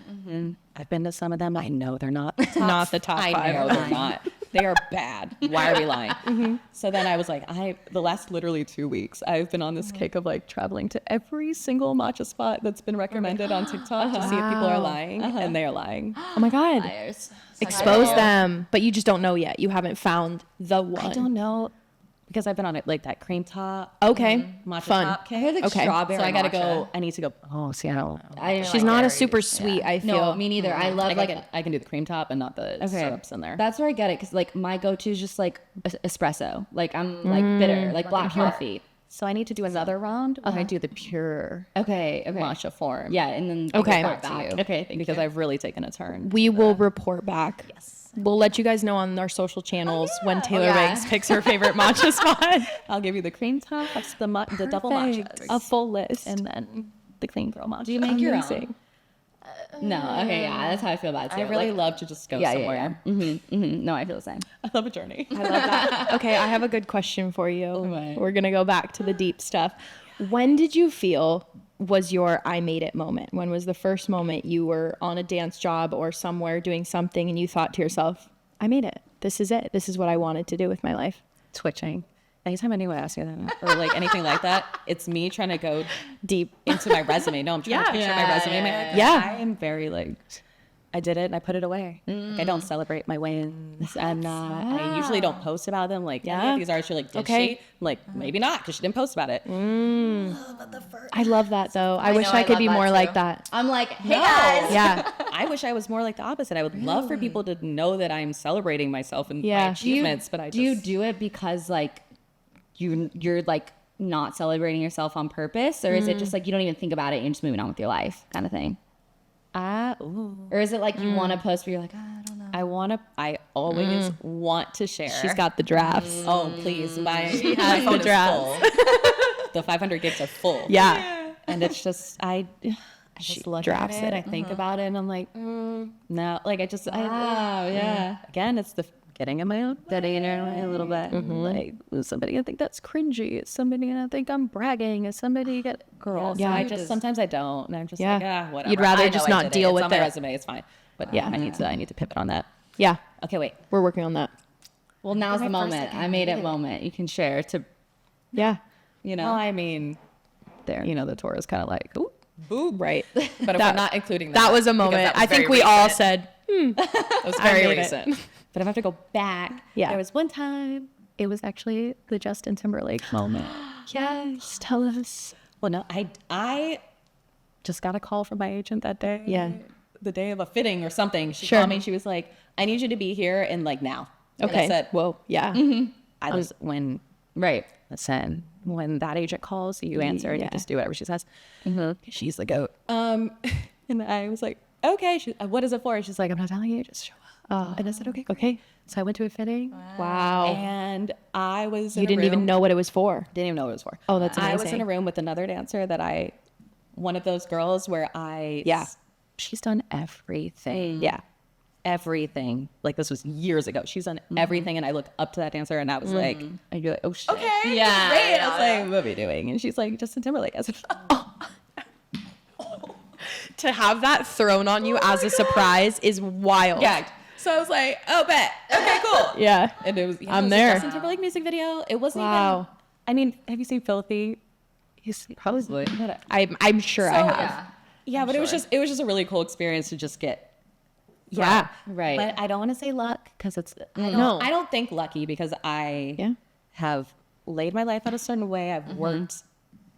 [SPEAKER 3] I've been to some of them. I know they're not.
[SPEAKER 2] Not the top
[SPEAKER 3] I
[SPEAKER 2] 5.
[SPEAKER 3] know they're not. They are bad. Why are we lying? So then I was like, the last literally 2 weeks, I've been on this kick of like traveling to every single matcha spot that's been recommended on TikTok to see if people are lying, and they are lying.
[SPEAKER 2] Oh my God.
[SPEAKER 1] Liars.
[SPEAKER 2] Expose them. But you just don't know yet. You haven't found the one.
[SPEAKER 3] I don't know because I've been on it like that cream top.
[SPEAKER 2] Okay.
[SPEAKER 3] Matcha
[SPEAKER 2] Fun.
[SPEAKER 3] top
[SPEAKER 1] I heard like
[SPEAKER 2] Okay.
[SPEAKER 1] strawberry.
[SPEAKER 3] So I gotta
[SPEAKER 1] matcha.
[SPEAKER 3] go. I need to go. Oh, see, I don't.
[SPEAKER 1] I didn't
[SPEAKER 2] She's
[SPEAKER 1] like
[SPEAKER 2] not a
[SPEAKER 1] berries.
[SPEAKER 2] super sweet, I feel.
[SPEAKER 1] No, me neither. I love
[SPEAKER 3] I can do the cream top and not the syrups in there.
[SPEAKER 1] That's where I get it because like my go-to is just like espresso. Like I'm like bitter, like black coffee.
[SPEAKER 3] So I need to do another round where I do the pure
[SPEAKER 1] Okay.
[SPEAKER 3] matcha form.
[SPEAKER 1] Yeah, and then
[SPEAKER 2] Okay.
[SPEAKER 1] report back to you.
[SPEAKER 3] Okay, because I've really taken a turn.
[SPEAKER 2] We will report back. Yes. We'll let you guys know on our social channels when Taylor
[SPEAKER 1] yeah.
[SPEAKER 2] Banks picks her favorite matcha spot.
[SPEAKER 3] I'll give you the cream top, the double matchas,
[SPEAKER 2] A full list.
[SPEAKER 3] and then the clean girl matcha.
[SPEAKER 1] Do you make your
[SPEAKER 2] Amazing.
[SPEAKER 1] own? No. Okay. Yeah, that's how I feel about it too.
[SPEAKER 3] I really
[SPEAKER 1] Like,
[SPEAKER 3] love to just go
[SPEAKER 1] yeah,
[SPEAKER 3] somewhere.
[SPEAKER 1] No, I feel the same.
[SPEAKER 3] I love a journey.
[SPEAKER 2] I love that. Okay, I have a good question for you.
[SPEAKER 3] Right.
[SPEAKER 2] We're going to go back to the deep stuff. When did you feel was your I made it moment? When was the first moment you were on a dance job or somewhere doing something and you thought to yourself, I made it. This is it. This is what I wanted to do with my life.
[SPEAKER 3] Twitching. Anytime anyone asks me that or like anything like that, it's me trying to go deep into my resume. No, I'm trying to picture my resume.
[SPEAKER 2] Yeah.
[SPEAKER 3] I am very like, I did it and I put it away. Like, I don't celebrate my wins. I'm not. I usually don't post about them. Like, yeah, these artists are like, did she? I'm like, maybe not because she didn't post about it.
[SPEAKER 2] I love that though. I wish I could
[SPEAKER 1] love
[SPEAKER 2] be
[SPEAKER 1] that
[SPEAKER 2] more
[SPEAKER 1] too.
[SPEAKER 2] like that.
[SPEAKER 1] I'm like, hey guys.
[SPEAKER 2] Yeah.
[SPEAKER 3] I wish I was more like the opposite. I would love for people to know that I'm celebrating myself and
[SPEAKER 2] Yeah.
[SPEAKER 3] my achievements, but I just
[SPEAKER 1] Do you do it because like you're like not celebrating yourself on purpose, or is it just like you don't even think about it and you're just moving on with your life kind of thing? Or is it like you want to post but you're like, I don't know.
[SPEAKER 3] I always want to share.
[SPEAKER 2] She's got the drafts.
[SPEAKER 3] Oh, please. My
[SPEAKER 2] has
[SPEAKER 3] phone
[SPEAKER 2] the
[SPEAKER 3] is
[SPEAKER 2] drafts.
[SPEAKER 3] full. The 500 gigs are full.
[SPEAKER 2] Yeah.
[SPEAKER 3] And it's just, I just look
[SPEAKER 2] drafts
[SPEAKER 3] at it.
[SPEAKER 2] it.
[SPEAKER 3] I think about it and I'm like, no. Like I just,
[SPEAKER 1] yeah.
[SPEAKER 3] Again, it's the getting in my own way a little bit. Like, is somebody gonna think that's cringy? Is somebody gonna think I'm bragging? Is somebody get girl?
[SPEAKER 2] Yeah.
[SPEAKER 3] So I just sometimes I don't, and I'm just
[SPEAKER 2] Yeah.
[SPEAKER 3] like, whatever.
[SPEAKER 2] You'd rather
[SPEAKER 3] I know
[SPEAKER 2] just
[SPEAKER 3] I
[SPEAKER 2] not
[SPEAKER 3] did
[SPEAKER 2] deal
[SPEAKER 3] It's
[SPEAKER 2] with
[SPEAKER 3] on my
[SPEAKER 2] it.
[SPEAKER 3] resume. It's fine. But
[SPEAKER 2] Yeah.
[SPEAKER 3] I need to pivot on that.
[SPEAKER 2] Yeah.
[SPEAKER 3] Okay, wait.
[SPEAKER 2] We're working on that.
[SPEAKER 1] Well, now's the
[SPEAKER 3] my first
[SPEAKER 1] moment.
[SPEAKER 3] second
[SPEAKER 1] I made it moment. You can share to,
[SPEAKER 2] Yeah.
[SPEAKER 1] you know,
[SPEAKER 3] Well, I mean,
[SPEAKER 1] there.
[SPEAKER 3] you know, the tour is kind of like, ooh,
[SPEAKER 2] Boob. Right.
[SPEAKER 3] but if
[SPEAKER 2] That-
[SPEAKER 3] we're not including that,
[SPEAKER 2] That was a
[SPEAKER 3] because
[SPEAKER 2] moment.
[SPEAKER 3] that was
[SPEAKER 2] I think
[SPEAKER 3] very
[SPEAKER 2] we all
[SPEAKER 3] recent.
[SPEAKER 2] said,
[SPEAKER 3] It was
[SPEAKER 2] I
[SPEAKER 3] very
[SPEAKER 2] made it.
[SPEAKER 3] recent. But if I have to go back,
[SPEAKER 2] Yeah.
[SPEAKER 3] there was one time. It was actually the Justin Timberlake moment.
[SPEAKER 2] yes, tell us.
[SPEAKER 3] Well, no, I just got a call from my agent that day.
[SPEAKER 2] Yeah.
[SPEAKER 3] The day of a fitting or something. She
[SPEAKER 2] Sure.
[SPEAKER 3] called me. She was like, I need you to be here and like now. And
[SPEAKER 2] Okay.
[SPEAKER 3] I said,
[SPEAKER 2] Whoa. Yeah.
[SPEAKER 3] I was
[SPEAKER 1] Right.
[SPEAKER 3] listen, when that agent calls, you answer and
[SPEAKER 2] Yeah.
[SPEAKER 3] you just do whatever she says. She's the goat. And I was like, okay. What is it for? She's like, I'm not telling you. Just show up. And I said, okay.
[SPEAKER 2] Okay.
[SPEAKER 3] So I went to a fitting.
[SPEAKER 2] Wow.
[SPEAKER 3] And I was
[SPEAKER 2] You didn't even know what it was for.
[SPEAKER 3] Didn't even know what it was for.
[SPEAKER 2] Oh, that's
[SPEAKER 3] I was in
[SPEAKER 2] amazing.
[SPEAKER 3] a room with another dancer one of those girls where
[SPEAKER 2] Yeah.
[SPEAKER 3] she's done everything.
[SPEAKER 2] Yeah.
[SPEAKER 3] Everything. Like this was years ago. She's done everything. And I look up to that dancer and I was like, I'd be like, oh shit. Okay.
[SPEAKER 1] Yeah,
[SPEAKER 3] Great. I was like, what are we doing? And she's like, Justin Timberlake. I was like, oh.
[SPEAKER 2] To have that thrown on you as a surprise is wild.
[SPEAKER 3] Gagged. So I was like, oh, bet. Okay, cool.
[SPEAKER 2] Yeah.
[SPEAKER 3] And it was,
[SPEAKER 2] I'm
[SPEAKER 3] it was
[SPEAKER 2] there.
[SPEAKER 3] a Justin Timberlake music video. It wasn't
[SPEAKER 2] Wow.
[SPEAKER 3] even, I mean, have you seen Filthy? He's
[SPEAKER 1] Probably.
[SPEAKER 2] I'm sure I have.
[SPEAKER 3] Yeah, but it was just a really cool experience to just get.
[SPEAKER 2] Yeah.
[SPEAKER 1] Right.
[SPEAKER 3] But I don't want to say luck because it's
[SPEAKER 2] No.
[SPEAKER 3] I don't think lucky because I
[SPEAKER 2] Yeah.
[SPEAKER 3] have laid my life out a certain way. I've worked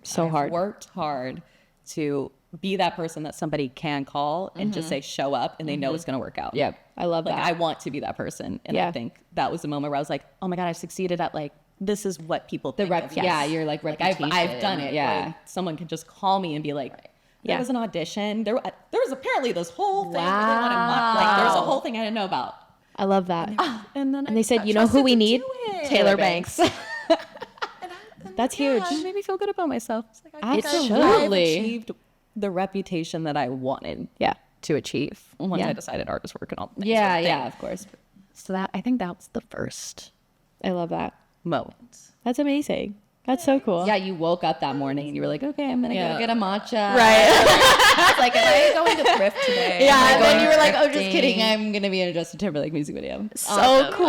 [SPEAKER 2] So hard.
[SPEAKER 3] worked hard to be that person that somebody can call and just say show up and they know it's going to work out.
[SPEAKER 1] Yep.
[SPEAKER 2] I love
[SPEAKER 3] Like
[SPEAKER 2] that.
[SPEAKER 3] I want to be that person, and
[SPEAKER 2] Yeah.
[SPEAKER 3] I think that was the moment where I was like, oh my god, I've succeeded at like this is what people think of me.
[SPEAKER 1] Yeah, you're like
[SPEAKER 3] I've
[SPEAKER 1] reputation.
[SPEAKER 3] done it.
[SPEAKER 1] Yeah.
[SPEAKER 3] Like, someone could just call me and be like, there
[SPEAKER 2] Yeah.
[SPEAKER 3] was an audition. There was apparently this whole thing. Where they wanted like there was a whole thing I didn't know about.
[SPEAKER 2] I love that.
[SPEAKER 3] And then
[SPEAKER 2] And they said, you know who we need? Taylor Banks. That's huge.
[SPEAKER 3] It made me feel good about myself. It's like, I think
[SPEAKER 1] Absolutely.
[SPEAKER 3] I've achieved the reputation that I wanted
[SPEAKER 2] Yeah.
[SPEAKER 3] to achieve once
[SPEAKER 2] Yeah.
[SPEAKER 3] I decided art was work and all the things.
[SPEAKER 1] Yeah,
[SPEAKER 3] sort of thing.
[SPEAKER 1] yeah, of course.
[SPEAKER 3] So I think that was the first
[SPEAKER 2] I love that.
[SPEAKER 3] moment.
[SPEAKER 2] That's amazing. That's so cool.
[SPEAKER 1] Yeah, you woke up that morning and you were like, okay, I'm gonna go get a matcha.
[SPEAKER 2] Right.
[SPEAKER 3] It's like, am I going to thrift today?
[SPEAKER 1] Yeah,
[SPEAKER 3] Am I
[SPEAKER 1] and then
[SPEAKER 3] going
[SPEAKER 1] you were like, oh, just
[SPEAKER 3] thrifting?
[SPEAKER 1] kidding. I'm gonna be in a Justin Timberlake music video.
[SPEAKER 2] So cool.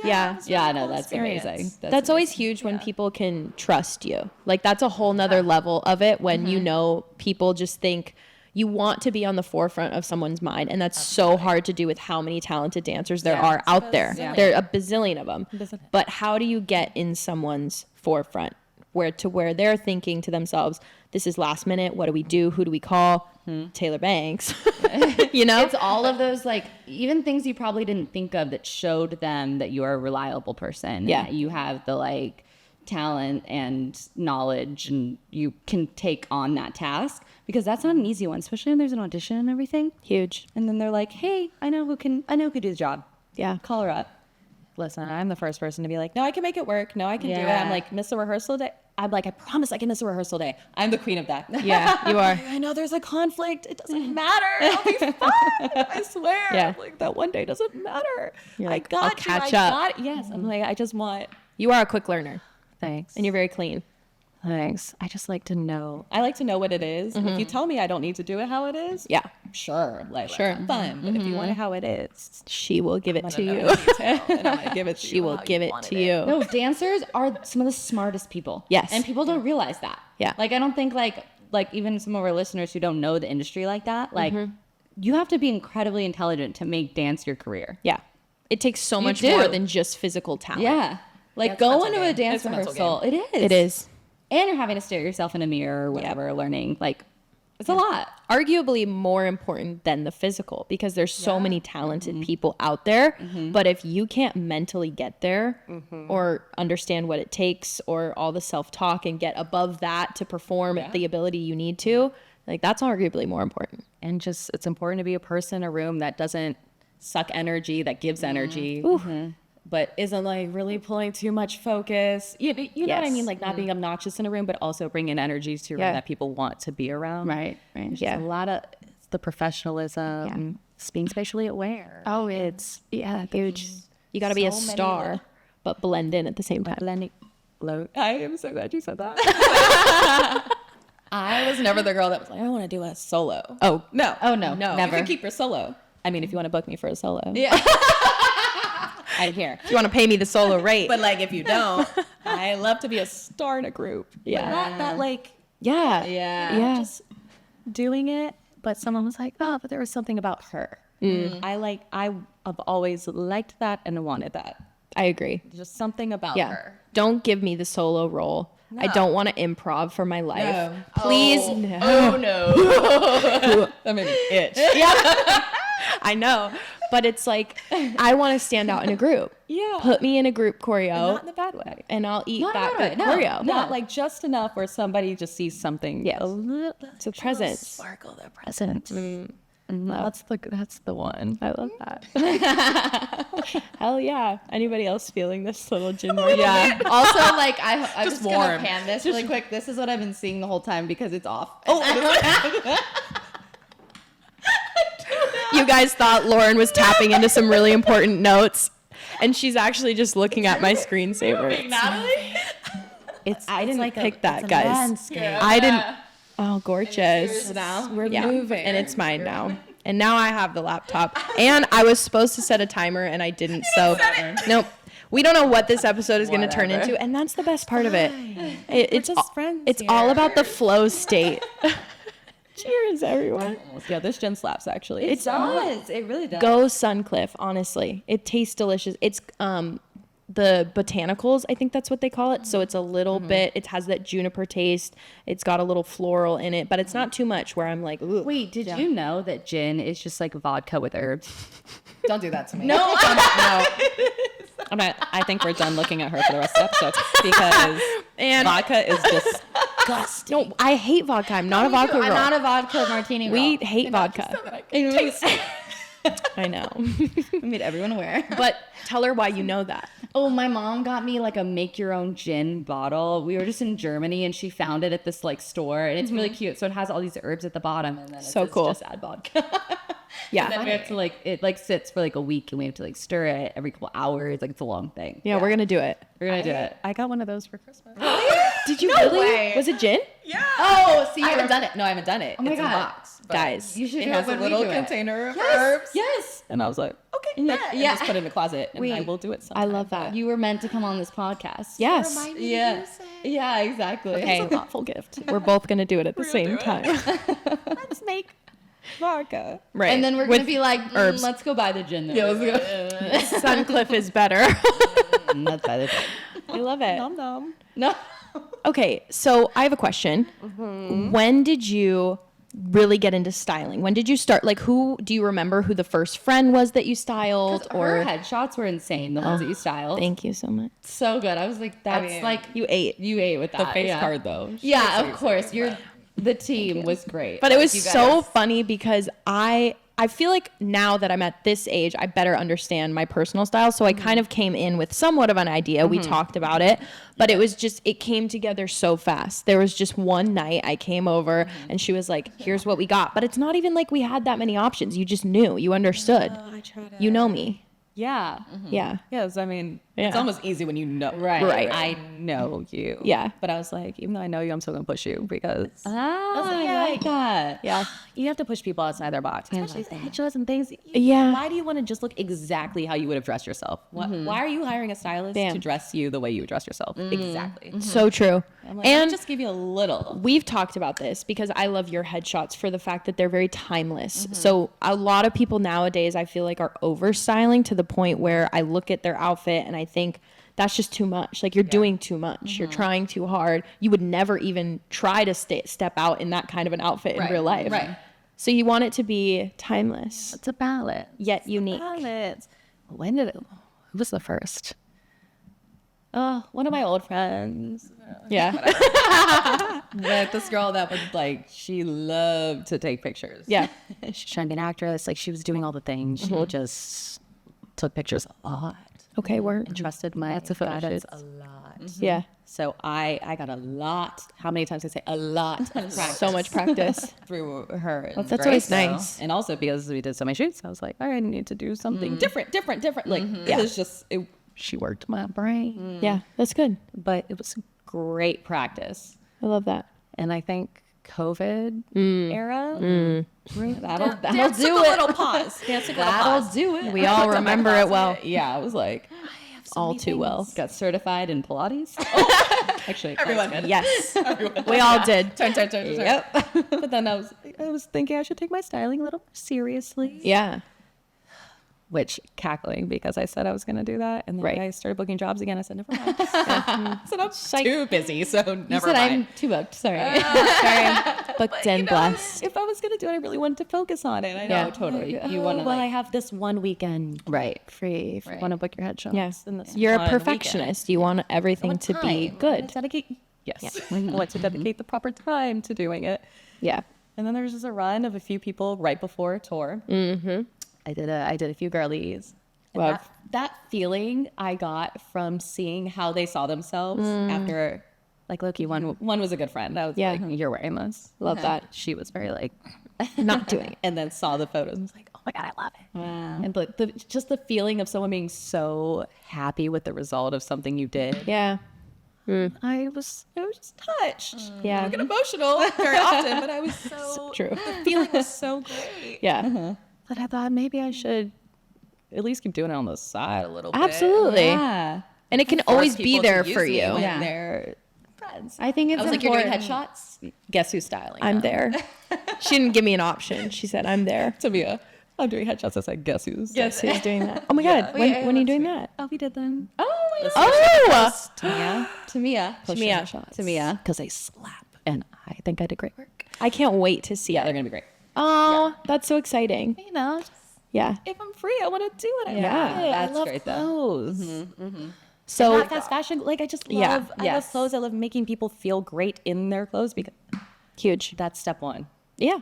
[SPEAKER 2] Yeah.
[SPEAKER 1] Yeah, no, that's amazing.
[SPEAKER 2] That's always huge when people can trust you. Like that's a whole nother level of it when you know people just think you want to be on the forefront of someone's mind. And that's so hard to do with how many talented dancers there are out there.
[SPEAKER 3] Yeah.
[SPEAKER 2] There are a bazillion of them. But how do you get in someone's forefront where they're thinking to themselves, this is last minute. What do we do? Who do we call? Taylor Banks. You know?
[SPEAKER 1] It's all of those, like, even things you probably didn't think of that showed them that you are a reliable person.
[SPEAKER 2] Yeah.
[SPEAKER 1] And that you have the, like, talent and knowledge and you can take on that task because that's not an easy one, especially when there's an audition and everything.
[SPEAKER 2] Huge.
[SPEAKER 1] And then they're like, hey, I know who could do the job.
[SPEAKER 2] Yeah.
[SPEAKER 1] Call her up.
[SPEAKER 3] Listen, I'm the first person to be like, no, I can make it work. No, I can do it.
[SPEAKER 1] Yeah.
[SPEAKER 3] I'm like, miss a rehearsal day. I'm like, I promise I can miss a rehearsal day. I'm the queen of that.
[SPEAKER 2] Yeah, you are.
[SPEAKER 3] I know there's a conflict. It doesn't matter. I'll be fine. I swear.
[SPEAKER 2] Yeah.
[SPEAKER 3] Like that one day doesn't matter.
[SPEAKER 2] You're like,
[SPEAKER 3] I got
[SPEAKER 2] I'll
[SPEAKER 3] you.
[SPEAKER 2] catch
[SPEAKER 3] I
[SPEAKER 2] up.
[SPEAKER 3] got it. Yes. I'm like, I just want.
[SPEAKER 2] You are a quick learner
[SPEAKER 3] Thanks.
[SPEAKER 2] and you're very clean.
[SPEAKER 3] Thanks. I just like to know. I like to know what it is. If you tell me I don't need to do it how it is,
[SPEAKER 2] Yeah.
[SPEAKER 3] sure. Like,
[SPEAKER 2] Sure.
[SPEAKER 3] have fun. But if you want it how it is,
[SPEAKER 2] She will give it to you.
[SPEAKER 3] and I'm gonna give it to you.
[SPEAKER 2] She will
[SPEAKER 3] how
[SPEAKER 2] give
[SPEAKER 3] you
[SPEAKER 2] it
[SPEAKER 3] wanted
[SPEAKER 2] to you.
[SPEAKER 1] No, dancers are some of the smartest people.
[SPEAKER 2] Yes.
[SPEAKER 1] And people don't realize that.
[SPEAKER 2] Yeah.
[SPEAKER 1] Like, I don't think, like even some of our listeners who don't know the industry like that, like, you have to be incredibly intelligent to make dance your career.
[SPEAKER 2] Yeah. It takes so much
[SPEAKER 1] do.
[SPEAKER 2] more than just physical talent.
[SPEAKER 1] Yeah. Like,
[SPEAKER 3] it's a
[SPEAKER 1] go
[SPEAKER 3] mental
[SPEAKER 1] into a
[SPEAKER 3] game.
[SPEAKER 1] dance
[SPEAKER 3] It's a mental
[SPEAKER 1] rehearsal. It is.
[SPEAKER 2] It is.
[SPEAKER 1] And you're having to stare at yourself in a mirror or whatever, learning. Like, it's a lot.
[SPEAKER 2] Arguably more important than the physical because there's so many talented people out there. But if you can't mentally get there or understand what it takes or all the self-talk and get above that to perform at the ability you need to, like that's arguably more important.
[SPEAKER 3] And just, it's important to be a person in a room that doesn't suck energy, that gives energy. But isn't like really pulling too much focus. You know what I
[SPEAKER 2] Yes.
[SPEAKER 3] mean? Like not being obnoxious in a room, but also bringing energies to your room that people want to be around.
[SPEAKER 1] Right.
[SPEAKER 3] It's
[SPEAKER 2] Yeah.
[SPEAKER 3] just a lot of it's the professionalism, being spatially aware.
[SPEAKER 2] Oh,
[SPEAKER 3] it's
[SPEAKER 2] huge. You got to be a
[SPEAKER 3] So many
[SPEAKER 2] star, but blend in at the same time.
[SPEAKER 3] blending. I am so glad you said that. I was never the girl that was like, I want to do a solo.
[SPEAKER 2] Oh,
[SPEAKER 3] No.
[SPEAKER 1] Oh, no,
[SPEAKER 3] No.
[SPEAKER 1] never.
[SPEAKER 3] You can keep your solo. I mean, if you want to book me for a solo.
[SPEAKER 1] Yeah.
[SPEAKER 3] I'm here.
[SPEAKER 2] you want to pay me the solo rate.
[SPEAKER 3] But like, if you don't, I love to be a star in a group.
[SPEAKER 2] Yeah.
[SPEAKER 3] But not that like
[SPEAKER 2] yeah.
[SPEAKER 1] Yeah.
[SPEAKER 3] just doing it. But someone was like, oh, but there was something about her. I have always liked that and wanted that.
[SPEAKER 2] I agree.
[SPEAKER 3] Just something about
[SPEAKER 2] Yeah.
[SPEAKER 3] her.
[SPEAKER 2] Don't give me the solo role. I don't want to improv for my life.
[SPEAKER 3] No.
[SPEAKER 2] Please.
[SPEAKER 1] Oh.
[SPEAKER 2] No.
[SPEAKER 1] Oh, no.
[SPEAKER 3] That made me itch.
[SPEAKER 2] I know. But it's like, I want to stand out in a group.
[SPEAKER 3] Yeah.
[SPEAKER 2] Put me in a group choreo
[SPEAKER 3] Not in a bad way.
[SPEAKER 2] and I'll eat
[SPEAKER 1] Not
[SPEAKER 2] that
[SPEAKER 1] bad
[SPEAKER 2] good
[SPEAKER 1] way, no.
[SPEAKER 2] choreo.
[SPEAKER 3] Not like just enough where somebody just sees something.
[SPEAKER 2] Yes.
[SPEAKER 3] A little,
[SPEAKER 2] It's a presence.
[SPEAKER 3] sparkle, their presence. That's the one.
[SPEAKER 2] I love that. Hell yeah. Anybody else feeling this little gin martini?
[SPEAKER 1] Yeah. Also, like, I'm just
[SPEAKER 3] warm.
[SPEAKER 1] gonna pan this really quick. This is what I've been seeing the whole time because it's off. Oh,
[SPEAKER 2] You guys thought Lauren was tapping into some really important notes, and she's actually just looking at my screensaver.
[SPEAKER 1] Natalie.
[SPEAKER 2] I didn't
[SPEAKER 3] like
[SPEAKER 2] pick
[SPEAKER 3] it's
[SPEAKER 2] that,
[SPEAKER 3] a
[SPEAKER 2] guys.
[SPEAKER 3] landscape.
[SPEAKER 2] I didn't. Oh, gorgeous.
[SPEAKER 1] Now
[SPEAKER 3] We're
[SPEAKER 2] Yeah,
[SPEAKER 3] moving.
[SPEAKER 2] and it's mine now. And now I have the laptop. And I was supposed to set a timer, and I didn't. So, nope. We don't know what this episode is going to turn
[SPEAKER 3] Whatever.
[SPEAKER 2] into, and that's the best part of it. It's
[SPEAKER 3] just friends
[SPEAKER 2] It's all
[SPEAKER 3] here.
[SPEAKER 2] about the flow state. Cheers, everyone.
[SPEAKER 3] Yeah, this gin slaps actually.
[SPEAKER 1] It does. It really does.
[SPEAKER 2] Go Suncliff, honestly. It tastes delicious. It's the botanicals, I think that's what they call it. So it's a little bit, it has that juniper taste. It's got a little floral in it, but it's not too much where I'm like, ooh.
[SPEAKER 1] Wait, did you know that gin is just like vodka with herbs?
[SPEAKER 3] Don't do that to me.
[SPEAKER 1] No.
[SPEAKER 3] No. I think we're done looking at her for the rest of the episode because
[SPEAKER 2] And
[SPEAKER 3] vodka is disgusting.
[SPEAKER 2] no, I hate vodka. I'm not a vodka girl.
[SPEAKER 1] I'm not a vodka martini
[SPEAKER 2] We
[SPEAKER 1] girl.
[SPEAKER 2] hate vodka. I know.
[SPEAKER 1] We made everyone aware.
[SPEAKER 2] But tell her why you know that.
[SPEAKER 1] Oh, my mom got me like a make your own gin bottle. We were just in Germany and she found it at this like store and it's really cute. So it has all these herbs at the bottom and then it
[SPEAKER 2] So
[SPEAKER 1] says
[SPEAKER 2] cool.
[SPEAKER 1] just add vodka.
[SPEAKER 2] Yeah.
[SPEAKER 1] And then we have to like, it like sits for like a week and we have to like stir it every couple hours. Like it's a long thing.
[SPEAKER 2] Yeah, we're gonna do it.
[SPEAKER 1] We're going to do it.
[SPEAKER 3] I got one of those for Christmas.
[SPEAKER 2] Did you really?
[SPEAKER 4] way.
[SPEAKER 2] Was it gin?
[SPEAKER 4] Yeah.
[SPEAKER 1] Oh, see,
[SPEAKER 3] I haven't done it. No, I haven't done it.
[SPEAKER 1] Oh my
[SPEAKER 3] It's in a
[SPEAKER 1] God.
[SPEAKER 3] box. but
[SPEAKER 2] Guys,
[SPEAKER 1] you should
[SPEAKER 3] It
[SPEAKER 1] do
[SPEAKER 3] has
[SPEAKER 1] it
[SPEAKER 3] a
[SPEAKER 1] when we
[SPEAKER 3] little
[SPEAKER 1] do it.
[SPEAKER 3] container of
[SPEAKER 1] Yes.
[SPEAKER 3] herbs.
[SPEAKER 1] Yes.
[SPEAKER 3] And I was like, okay,
[SPEAKER 1] And
[SPEAKER 3] yeah.
[SPEAKER 1] like-
[SPEAKER 3] And
[SPEAKER 1] yeah.
[SPEAKER 3] just put it in the closet and I
[SPEAKER 1] Wait.
[SPEAKER 3] will do it
[SPEAKER 2] I
[SPEAKER 3] sometime.
[SPEAKER 2] love that.
[SPEAKER 1] You were meant to come on this podcast.
[SPEAKER 2] Yes.
[SPEAKER 4] Remind me to
[SPEAKER 1] Yeah.
[SPEAKER 4] use it.
[SPEAKER 1] Yeah, exactly.
[SPEAKER 2] Okay.
[SPEAKER 3] It's a thoughtful gift.
[SPEAKER 2] We're both gonna do it at the
[SPEAKER 3] gonna
[SPEAKER 2] same
[SPEAKER 3] do it.
[SPEAKER 2] time.
[SPEAKER 3] Let's make vodka.
[SPEAKER 2] Right.
[SPEAKER 1] And then we're
[SPEAKER 2] With
[SPEAKER 1] going to be like,
[SPEAKER 2] herbs.
[SPEAKER 1] let's go buy the gin. Then.
[SPEAKER 3] Yeah, let's go.
[SPEAKER 2] Suncliff is better.
[SPEAKER 1] Let's buy the gin.
[SPEAKER 2] I love it.
[SPEAKER 3] Nom nom.
[SPEAKER 1] No.
[SPEAKER 2] Okay, so I have a question. When did you really get into styling? When did you start? Like, who do you remember who the first friend was that you styled?
[SPEAKER 1] Her headshots were insane. The ones that you styled.
[SPEAKER 2] Thank you so much.
[SPEAKER 1] So good. I was like, that's
[SPEAKER 3] mean,
[SPEAKER 1] like,
[SPEAKER 2] You ate.
[SPEAKER 1] you ate with that.
[SPEAKER 3] The face
[SPEAKER 1] yeah.
[SPEAKER 3] card though.
[SPEAKER 1] Yeah, of course. The team was great.
[SPEAKER 2] But it was
[SPEAKER 1] You
[SPEAKER 2] so
[SPEAKER 1] guys-
[SPEAKER 2] funny because I feel like now that I'm at this age, I better understand my personal style. So I kind of came in with somewhat of an idea. We talked about it, but it came together so fast. There was just one night I came over and she was like, here's what we got. But it's not even like we had that many options. You just knew, you understood.
[SPEAKER 4] I try to.
[SPEAKER 2] You know me.
[SPEAKER 3] Yeah.
[SPEAKER 2] Yeah.
[SPEAKER 3] Yes, I mean,
[SPEAKER 2] Yeah.
[SPEAKER 3] it's almost easy when you know.
[SPEAKER 2] Right.
[SPEAKER 3] I know you.
[SPEAKER 2] Yeah.
[SPEAKER 3] But I was like, even though I know you, I'm still going to push you because
[SPEAKER 1] I like that.
[SPEAKER 3] yeah, you have to push people outside their box, especially the headshots and things.
[SPEAKER 2] Yeah.
[SPEAKER 3] Why do you want to just look exactly how you would have dressed yourself? Why are you hiring a stylist
[SPEAKER 2] Bam.
[SPEAKER 3] to dress you the way you would dress yourself? Exactly.
[SPEAKER 2] So true.
[SPEAKER 3] I'm like, let me
[SPEAKER 2] And
[SPEAKER 3] just give you a little.
[SPEAKER 2] we've talked about this because I love your headshots for the fact that they're very timeless. So a lot of people nowadays I feel like are over styling to the point where I look at their outfit and I think that's just too much. Like you're doing too much. You're trying too hard. You would never even try to step out in that kind of an outfit in real life.
[SPEAKER 3] right.
[SPEAKER 2] So you want it to be timeless
[SPEAKER 3] It's a balance.
[SPEAKER 2] yet unique.
[SPEAKER 3] Balance. When did it? Who was the first? Oh, one of my old friends.
[SPEAKER 2] Yeah.
[SPEAKER 3] Like this girl that would like, she loved to take pictures.
[SPEAKER 2] Yeah.
[SPEAKER 3] She's trying to be an actress. Like she was doing all the things. She just took pictures a lot.
[SPEAKER 2] Okay, word.
[SPEAKER 3] And trusted my guidance a lot.
[SPEAKER 2] Yeah.
[SPEAKER 3] So I got a lot. How many times I say a lot of practice
[SPEAKER 2] So much practice.
[SPEAKER 3] through her. and
[SPEAKER 2] That's
[SPEAKER 3] Grace,
[SPEAKER 2] always
[SPEAKER 3] so-
[SPEAKER 2] nice.
[SPEAKER 3] And also because we did so many shoots, I was like, I need to do something different. Like
[SPEAKER 2] Yeah.
[SPEAKER 3] it's just she worked my brain,
[SPEAKER 2] Yeah, that's good.
[SPEAKER 3] but it was great practice.
[SPEAKER 2] I love that.
[SPEAKER 3] And I think COVID era that'll
[SPEAKER 4] Dance
[SPEAKER 3] do
[SPEAKER 4] took
[SPEAKER 3] it.
[SPEAKER 4] a little pause. Dance took a little
[SPEAKER 3] That'll
[SPEAKER 4] pause.
[SPEAKER 3] do it.
[SPEAKER 2] We all remember it well.
[SPEAKER 3] Yeah, I was like,
[SPEAKER 2] All too well.
[SPEAKER 3] got certified in Pilates. Actually,
[SPEAKER 4] Everyone.
[SPEAKER 2] Yes. We all did.
[SPEAKER 4] Turn.
[SPEAKER 3] Yep. But then I was thinking I should take my styling a little more seriously.
[SPEAKER 2] Yeah.
[SPEAKER 3] Which cackling because I said I was going to do that, and then
[SPEAKER 2] Right.
[SPEAKER 3] I started booking jobs again. I said never mind. I said I'm too busy, so
[SPEAKER 1] You
[SPEAKER 3] never
[SPEAKER 1] said
[SPEAKER 3] mind.
[SPEAKER 1] I'm too booked. Sorry.
[SPEAKER 2] Booked and blessed.
[SPEAKER 3] If I was going to do it, I really wanted to focus on it. I know,
[SPEAKER 2] Yeah.
[SPEAKER 3] totally. You want to
[SPEAKER 4] well, I
[SPEAKER 3] like,
[SPEAKER 4] have this one weekend
[SPEAKER 3] right?
[SPEAKER 4] free. If you
[SPEAKER 3] Right.
[SPEAKER 4] want to book your headshots.
[SPEAKER 2] Yes.
[SPEAKER 4] in this
[SPEAKER 2] You're a
[SPEAKER 4] one
[SPEAKER 2] perfectionist. You want everything to be good.
[SPEAKER 3] Dedicate. Yes. I want to dedicate the proper time to doing it.
[SPEAKER 2] Yeah.
[SPEAKER 3] And then there was just a run of a few people right before a tour. Mm-hmm. I did a few girlies. And
[SPEAKER 2] Love.
[SPEAKER 3] that feeling I got from seeing how they saw themselves after, like Loki, one was a good friend. I was
[SPEAKER 2] Yeah.
[SPEAKER 3] like, you're wearing this.
[SPEAKER 2] Love that.
[SPEAKER 3] She was very like,
[SPEAKER 2] Not doing it.
[SPEAKER 3] and then saw the photos and was like, oh my God, I love it.
[SPEAKER 1] Wow.
[SPEAKER 3] And but just the feeling of someone being so happy with the result of something you did.
[SPEAKER 2] Yeah.
[SPEAKER 3] I was just touched.
[SPEAKER 2] Yeah.
[SPEAKER 3] I get emotional very often, but I was so
[SPEAKER 2] True.
[SPEAKER 3] the feeling was so great.
[SPEAKER 2] Yeah.
[SPEAKER 3] But I thought maybe I should at least keep doing it on the side a little bit.
[SPEAKER 2] Absolutely.
[SPEAKER 1] Yeah.
[SPEAKER 2] And it can
[SPEAKER 3] Force
[SPEAKER 2] always be
[SPEAKER 3] people to
[SPEAKER 2] there
[SPEAKER 3] use
[SPEAKER 2] for
[SPEAKER 3] me
[SPEAKER 2] you.
[SPEAKER 3] when
[SPEAKER 1] Yeah.
[SPEAKER 3] they're friends.
[SPEAKER 1] I think it's
[SPEAKER 3] I was like, you're doing
[SPEAKER 1] important.
[SPEAKER 3] headshots? Guess who's styling?
[SPEAKER 2] I'm
[SPEAKER 3] them?
[SPEAKER 2] there. She didn't give me an option. She said, I'm there.
[SPEAKER 3] Tamia. I'm doing headshots. I said, guess who's?
[SPEAKER 2] Guess who's doing that? Oh my God. When are you doing that?
[SPEAKER 3] Oh, we did them.
[SPEAKER 2] Oh!
[SPEAKER 3] Tamia.
[SPEAKER 1] Tamia.
[SPEAKER 3] Tamia. Because they slap. And I think I did great work.
[SPEAKER 2] I can't wait to see
[SPEAKER 3] Yeah, they're
[SPEAKER 2] it.
[SPEAKER 3] going to be great.
[SPEAKER 2] Oh, that's so exciting.
[SPEAKER 3] You know, just,
[SPEAKER 2] Yeah.
[SPEAKER 3] if I'm free, I want to do it.
[SPEAKER 2] Yeah,
[SPEAKER 3] that's
[SPEAKER 1] I love
[SPEAKER 3] great, though.
[SPEAKER 1] clothes.
[SPEAKER 2] So,
[SPEAKER 3] Not fast fashion. Like, I just love,
[SPEAKER 2] Yeah.
[SPEAKER 3] I love
[SPEAKER 1] Yes.
[SPEAKER 3] clothes. I love making people feel great in their clothes because
[SPEAKER 2] huge.
[SPEAKER 3] that's step one.
[SPEAKER 2] Yeah.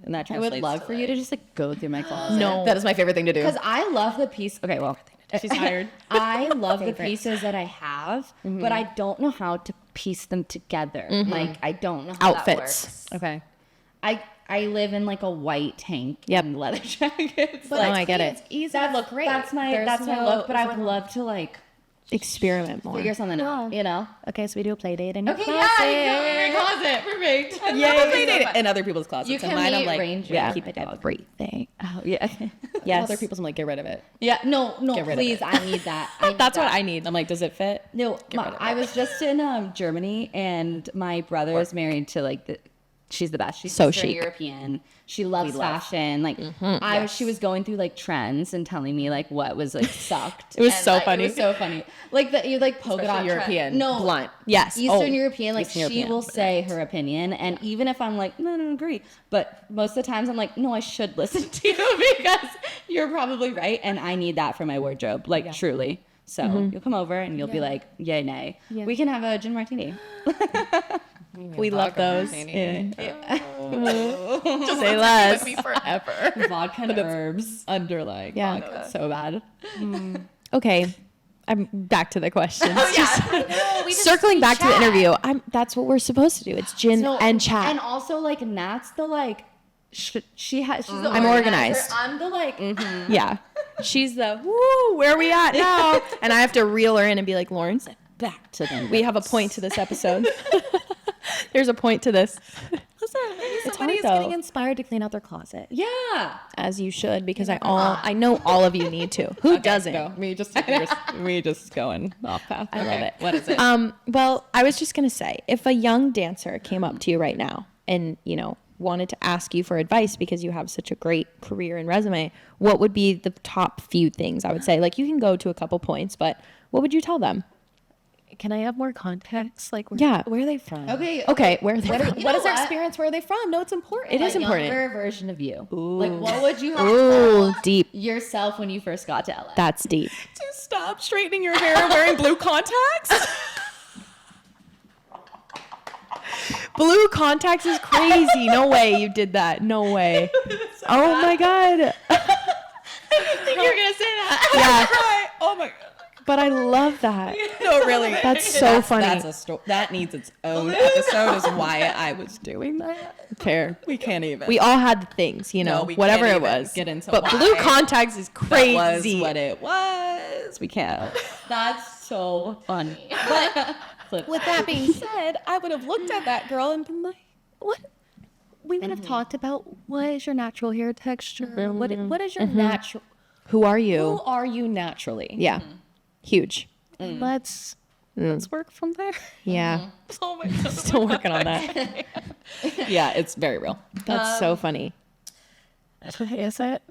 [SPEAKER 3] And that
[SPEAKER 1] I would
[SPEAKER 3] translates
[SPEAKER 1] love
[SPEAKER 3] to,
[SPEAKER 1] for you to just like go through my closet.
[SPEAKER 2] No.
[SPEAKER 3] That is my favorite thing to do.
[SPEAKER 1] Because I love the piece. Okay, well,
[SPEAKER 2] She's hired.
[SPEAKER 1] I love the pieces that I have, but I don't know how to piece them together. Like I don't know how
[SPEAKER 2] Outfits.
[SPEAKER 1] That works.
[SPEAKER 3] Okay.
[SPEAKER 1] I live in like a white tank
[SPEAKER 2] Yep.
[SPEAKER 1] and leather jackets.
[SPEAKER 2] No, I get it.
[SPEAKER 3] It's easy to look great.
[SPEAKER 1] That's my look, but I would love to like
[SPEAKER 2] Experiment more.
[SPEAKER 1] figure something out, you know?
[SPEAKER 3] Okay, so we do a play date in your
[SPEAKER 1] Okay,
[SPEAKER 3] closet.
[SPEAKER 1] yeah, you go in your closet. Perfect.
[SPEAKER 3] Yay. In other people's closets.
[SPEAKER 1] You can
[SPEAKER 3] and mine, I'm like,
[SPEAKER 1] rearrange
[SPEAKER 3] yeah,
[SPEAKER 1] it.
[SPEAKER 3] keep it everything.
[SPEAKER 1] Oh, yeah.
[SPEAKER 2] Yes.
[SPEAKER 3] Other people's, I'm like, get rid of it.
[SPEAKER 1] Yeah, no,
[SPEAKER 3] Get rid of
[SPEAKER 1] please,
[SPEAKER 3] it.
[SPEAKER 1] I need that.
[SPEAKER 3] That's what I need. I'm like, does it fit?
[SPEAKER 1] No, I was just in Germany, and my brother is married to like she's the best. She's
[SPEAKER 2] So
[SPEAKER 1] Eastern
[SPEAKER 2] chic.
[SPEAKER 1] European. She loves fashion. Like she was going through like trends and telling me like what was like sucked.
[SPEAKER 2] It was
[SPEAKER 1] And,
[SPEAKER 2] so
[SPEAKER 1] like,
[SPEAKER 2] funny.
[SPEAKER 1] It was so funny. Like you like polka dot
[SPEAKER 3] Especially European.
[SPEAKER 1] trend. No,
[SPEAKER 3] Blunt.
[SPEAKER 2] Yes.
[SPEAKER 1] Eastern European, like
[SPEAKER 3] Eastern
[SPEAKER 1] she
[SPEAKER 3] European.
[SPEAKER 1] will say her opinion, and even if I'm like, no, I don't agree, but most of the times I'm like, no, I should listen to you because you're probably right, and I need that for my wardrobe, like truly. So you'll come over and you'll be like, yay, nay. We can have a gin martini.
[SPEAKER 2] We love those.
[SPEAKER 3] Yeah.
[SPEAKER 2] Just say less.
[SPEAKER 3] Forever.
[SPEAKER 1] Vodka and herbs.
[SPEAKER 3] Underlying.
[SPEAKER 2] Yeah.
[SPEAKER 3] vodka. So bad.
[SPEAKER 2] Okay. I'm back to the questions.
[SPEAKER 1] No,
[SPEAKER 2] Circling back to the interview. That's what we're supposed to do. It's gin and chat.
[SPEAKER 1] And also, like, Nat's the, like, she's the
[SPEAKER 2] I'm organized.
[SPEAKER 1] I'm the, like,
[SPEAKER 2] Yeah. She's the, woo, where are we at now? And I have to reel her in and be like, Lauren,
[SPEAKER 3] Back to them.
[SPEAKER 2] we have a point to this episode. There's a point to this.
[SPEAKER 3] Listen, maybe
[SPEAKER 2] hard,
[SPEAKER 3] somebody's
[SPEAKER 2] though.
[SPEAKER 3] getting inspired to clean out their closet.
[SPEAKER 1] yeah.
[SPEAKER 2] As you should, because I know all of you need to. Who doesn't?
[SPEAKER 3] Go. Me just going off path. I love it.
[SPEAKER 1] What is it?
[SPEAKER 2] Well, I was just going to say, if a young dancer came up to you right now and, you know, wanted to ask you for advice because you have such a great career and resume, what would be the top few things I would say? Like, you can go to a couple points, but what would you tell them?
[SPEAKER 3] Can I have more context? Like,
[SPEAKER 2] Yeah.
[SPEAKER 3] where are they from?
[SPEAKER 2] Okay, where are they from?
[SPEAKER 3] What is their experience? Where are they from? No, it's important.
[SPEAKER 2] It is
[SPEAKER 1] A
[SPEAKER 2] important.
[SPEAKER 1] younger version of you. Like, what would you have
[SPEAKER 2] Ooh,
[SPEAKER 1] told
[SPEAKER 2] deep.
[SPEAKER 1] yourself when you first got to LA?
[SPEAKER 2] That's deep.
[SPEAKER 3] To stop straightening your hair and wearing blue contacts.
[SPEAKER 2] Blue contacts is crazy. No way you did that. No way. Oh my God.
[SPEAKER 1] I think you're gonna say that.
[SPEAKER 2] Yeah,
[SPEAKER 3] Oh my god.
[SPEAKER 2] but I love that.
[SPEAKER 3] No, really.
[SPEAKER 2] That's so funny.
[SPEAKER 3] That's a story. That needs its own episode. Is why I was doing that.
[SPEAKER 2] Fair.
[SPEAKER 3] We can't even.
[SPEAKER 2] We all had the things, you know,
[SPEAKER 3] No, we
[SPEAKER 2] whatever
[SPEAKER 3] can't
[SPEAKER 2] it
[SPEAKER 3] even
[SPEAKER 2] was.
[SPEAKER 3] get into
[SPEAKER 2] but
[SPEAKER 3] why.
[SPEAKER 2] blue contacts is
[SPEAKER 3] that
[SPEAKER 2] crazy.
[SPEAKER 3] was what it was. We can't.
[SPEAKER 1] That's so funny. But
[SPEAKER 3] With that being said, I would have looked at that girl and been like, "What?" We would have talked about what is your natural hair texture. What is your natural?
[SPEAKER 2] Who are
[SPEAKER 3] Who
[SPEAKER 2] you?
[SPEAKER 3] are you naturally?
[SPEAKER 2] Yeah. Huge.
[SPEAKER 3] Let's work from there.
[SPEAKER 2] Yeah.
[SPEAKER 3] Oh my god.
[SPEAKER 2] Still working on that.
[SPEAKER 3] Yeah, it's very real.
[SPEAKER 2] That's so funny.
[SPEAKER 3] Is it?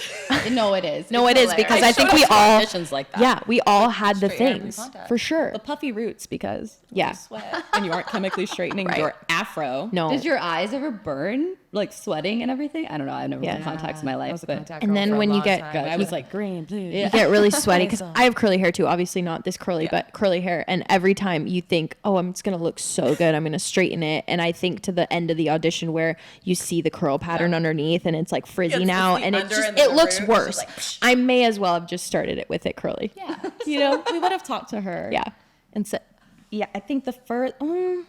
[SPEAKER 1] no, it is.
[SPEAKER 2] No,
[SPEAKER 1] It's
[SPEAKER 2] it is because I
[SPEAKER 1] hilarious.
[SPEAKER 2] think we all,
[SPEAKER 3] Auditions like that.
[SPEAKER 2] yeah, we all had the
[SPEAKER 3] Straight hair, blue
[SPEAKER 2] things
[SPEAKER 3] contacts.
[SPEAKER 2] for sure.
[SPEAKER 3] The puffy roots because
[SPEAKER 2] Yeah.
[SPEAKER 3] you sweat and you aren't chemically straightening
[SPEAKER 2] Right.
[SPEAKER 3] your afro.
[SPEAKER 2] No.
[SPEAKER 1] Did your eyes ever burn, like sweating and everything? I don't know. I've never
[SPEAKER 2] Yeah.
[SPEAKER 1] worn contacts in my life, but
[SPEAKER 2] And then when you get
[SPEAKER 3] I was like green, blue.
[SPEAKER 2] you get really sweaty because I have curly hair too. Obviously not this curly, but curly hair. And every time you think, oh, I'm just gonna look so good, I'm gonna straighten it. And I think to the end of the audition where you see the curl pattern underneath and it's like frizzy
[SPEAKER 3] It's
[SPEAKER 2] now,
[SPEAKER 3] the
[SPEAKER 2] and it
[SPEAKER 3] under
[SPEAKER 2] just
[SPEAKER 3] and then
[SPEAKER 2] it
[SPEAKER 3] the
[SPEAKER 2] looks
[SPEAKER 3] root,
[SPEAKER 2] worse.
[SPEAKER 3] it's just like,
[SPEAKER 2] I may as well have just started it with it curly.
[SPEAKER 1] yeah.
[SPEAKER 3] You know, we would have talked to her.
[SPEAKER 2] Yeah.
[SPEAKER 3] And said, yeah, I think the first, I don't know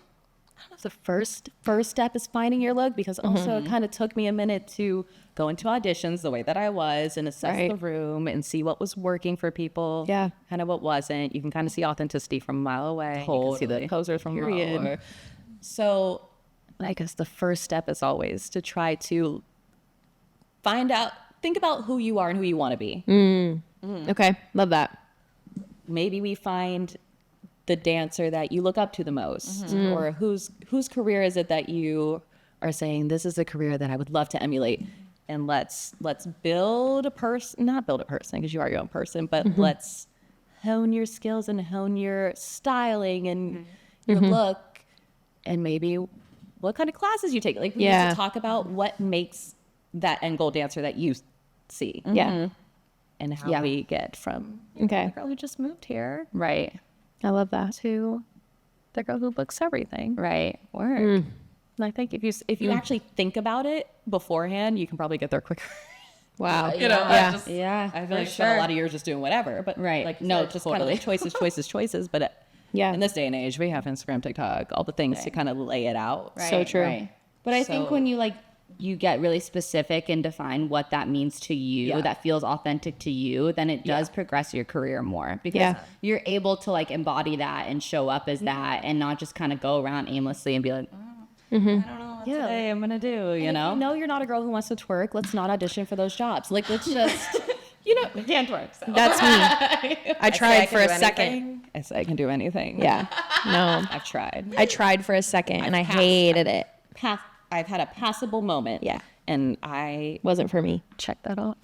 [SPEAKER 3] if the first step is finding your look because also it kind of took me a minute to go into auditions the way that I was and assess
[SPEAKER 2] Right.
[SPEAKER 3] the room and see what was working for people.
[SPEAKER 2] Yeah.
[SPEAKER 3] Kind of what wasn't. You can kind of see authenticity from a mile away. You can see the
[SPEAKER 1] Totally.
[SPEAKER 3] posers from a mile
[SPEAKER 1] Period.
[SPEAKER 3] away. So I guess the first step is always to try to think about who you are and who you want to be.
[SPEAKER 2] Okay, love that.
[SPEAKER 3] Maybe we find the dancer that you look up to the most, or whose career is it that you are saying this is a career that I would love to emulate, and let's build a person, not build a person because you are your own person, but let's hone your skills and hone your styling and your look, and maybe what kind of classes you take. Like we need
[SPEAKER 2] Yeah.
[SPEAKER 3] to talk about what makes that end goal dancer that you see,
[SPEAKER 2] Yeah.
[SPEAKER 3] and how we get from
[SPEAKER 2] Okay.
[SPEAKER 3] the girl who just moved here
[SPEAKER 1] Right.
[SPEAKER 2] I love that.
[SPEAKER 3] to the girl who books everything.
[SPEAKER 1] Right.
[SPEAKER 3] Word. And I think if you actually think about it beforehand, you can probably get there quicker.
[SPEAKER 2] Wow.
[SPEAKER 3] You know,
[SPEAKER 2] Yeah.
[SPEAKER 1] Yeah.
[SPEAKER 3] I feel
[SPEAKER 1] for
[SPEAKER 3] like I spent a
[SPEAKER 1] sure.
[SPEAKER 3] lot of years just doing whatever, but
[SPEAKER 1] Right.
[SPEAKER 3] like
[SPEAKER 1] No,
[SPEAKER 3] just
[SPEAKER 1] totally.
[SPEAKER 3] kind of choices. But
[SPEAKER 2] Yeah.
[SPEAKER 3] in this day and age, we have Instagram, TikTok, all the things to kind of lay it out.
[SPEAKER 1] Right,
[SPEAKER 2] So true.
[SPEAKER 1] Right. But I think
[SPEAKER 3] So-
[SPEAKER 1] when you like you get really specific and define what that means to you, that feels authentic to you, then it does progress your career more, because you're able to like embody that and show up as that, and not just kind of go around aimlessly and be like, I don't know what today I'm gonna do, you know?
[SPEAKER 3] If you know you're not a girl who wants to twerk, let's not audition for those jobs. Like, let's just, you know, we can't twerk. So.
[SPEAKER 2] That's me. I tried for a second.
[SPEAKER 3] I say I can do anything.
[SPEAKER 2] Yeah. No.
[SPEAKER 3] I've tried.
[SPEAKER 2] I tried for a second and I hated it.
[SPEAKER 3] I've had a passable moment.
[SPEAKER 2] Yeah.
[SPEAKER 3] And I
[SPEAKER 2] Wasn't for me.
[SPEAKER 3] checked that off.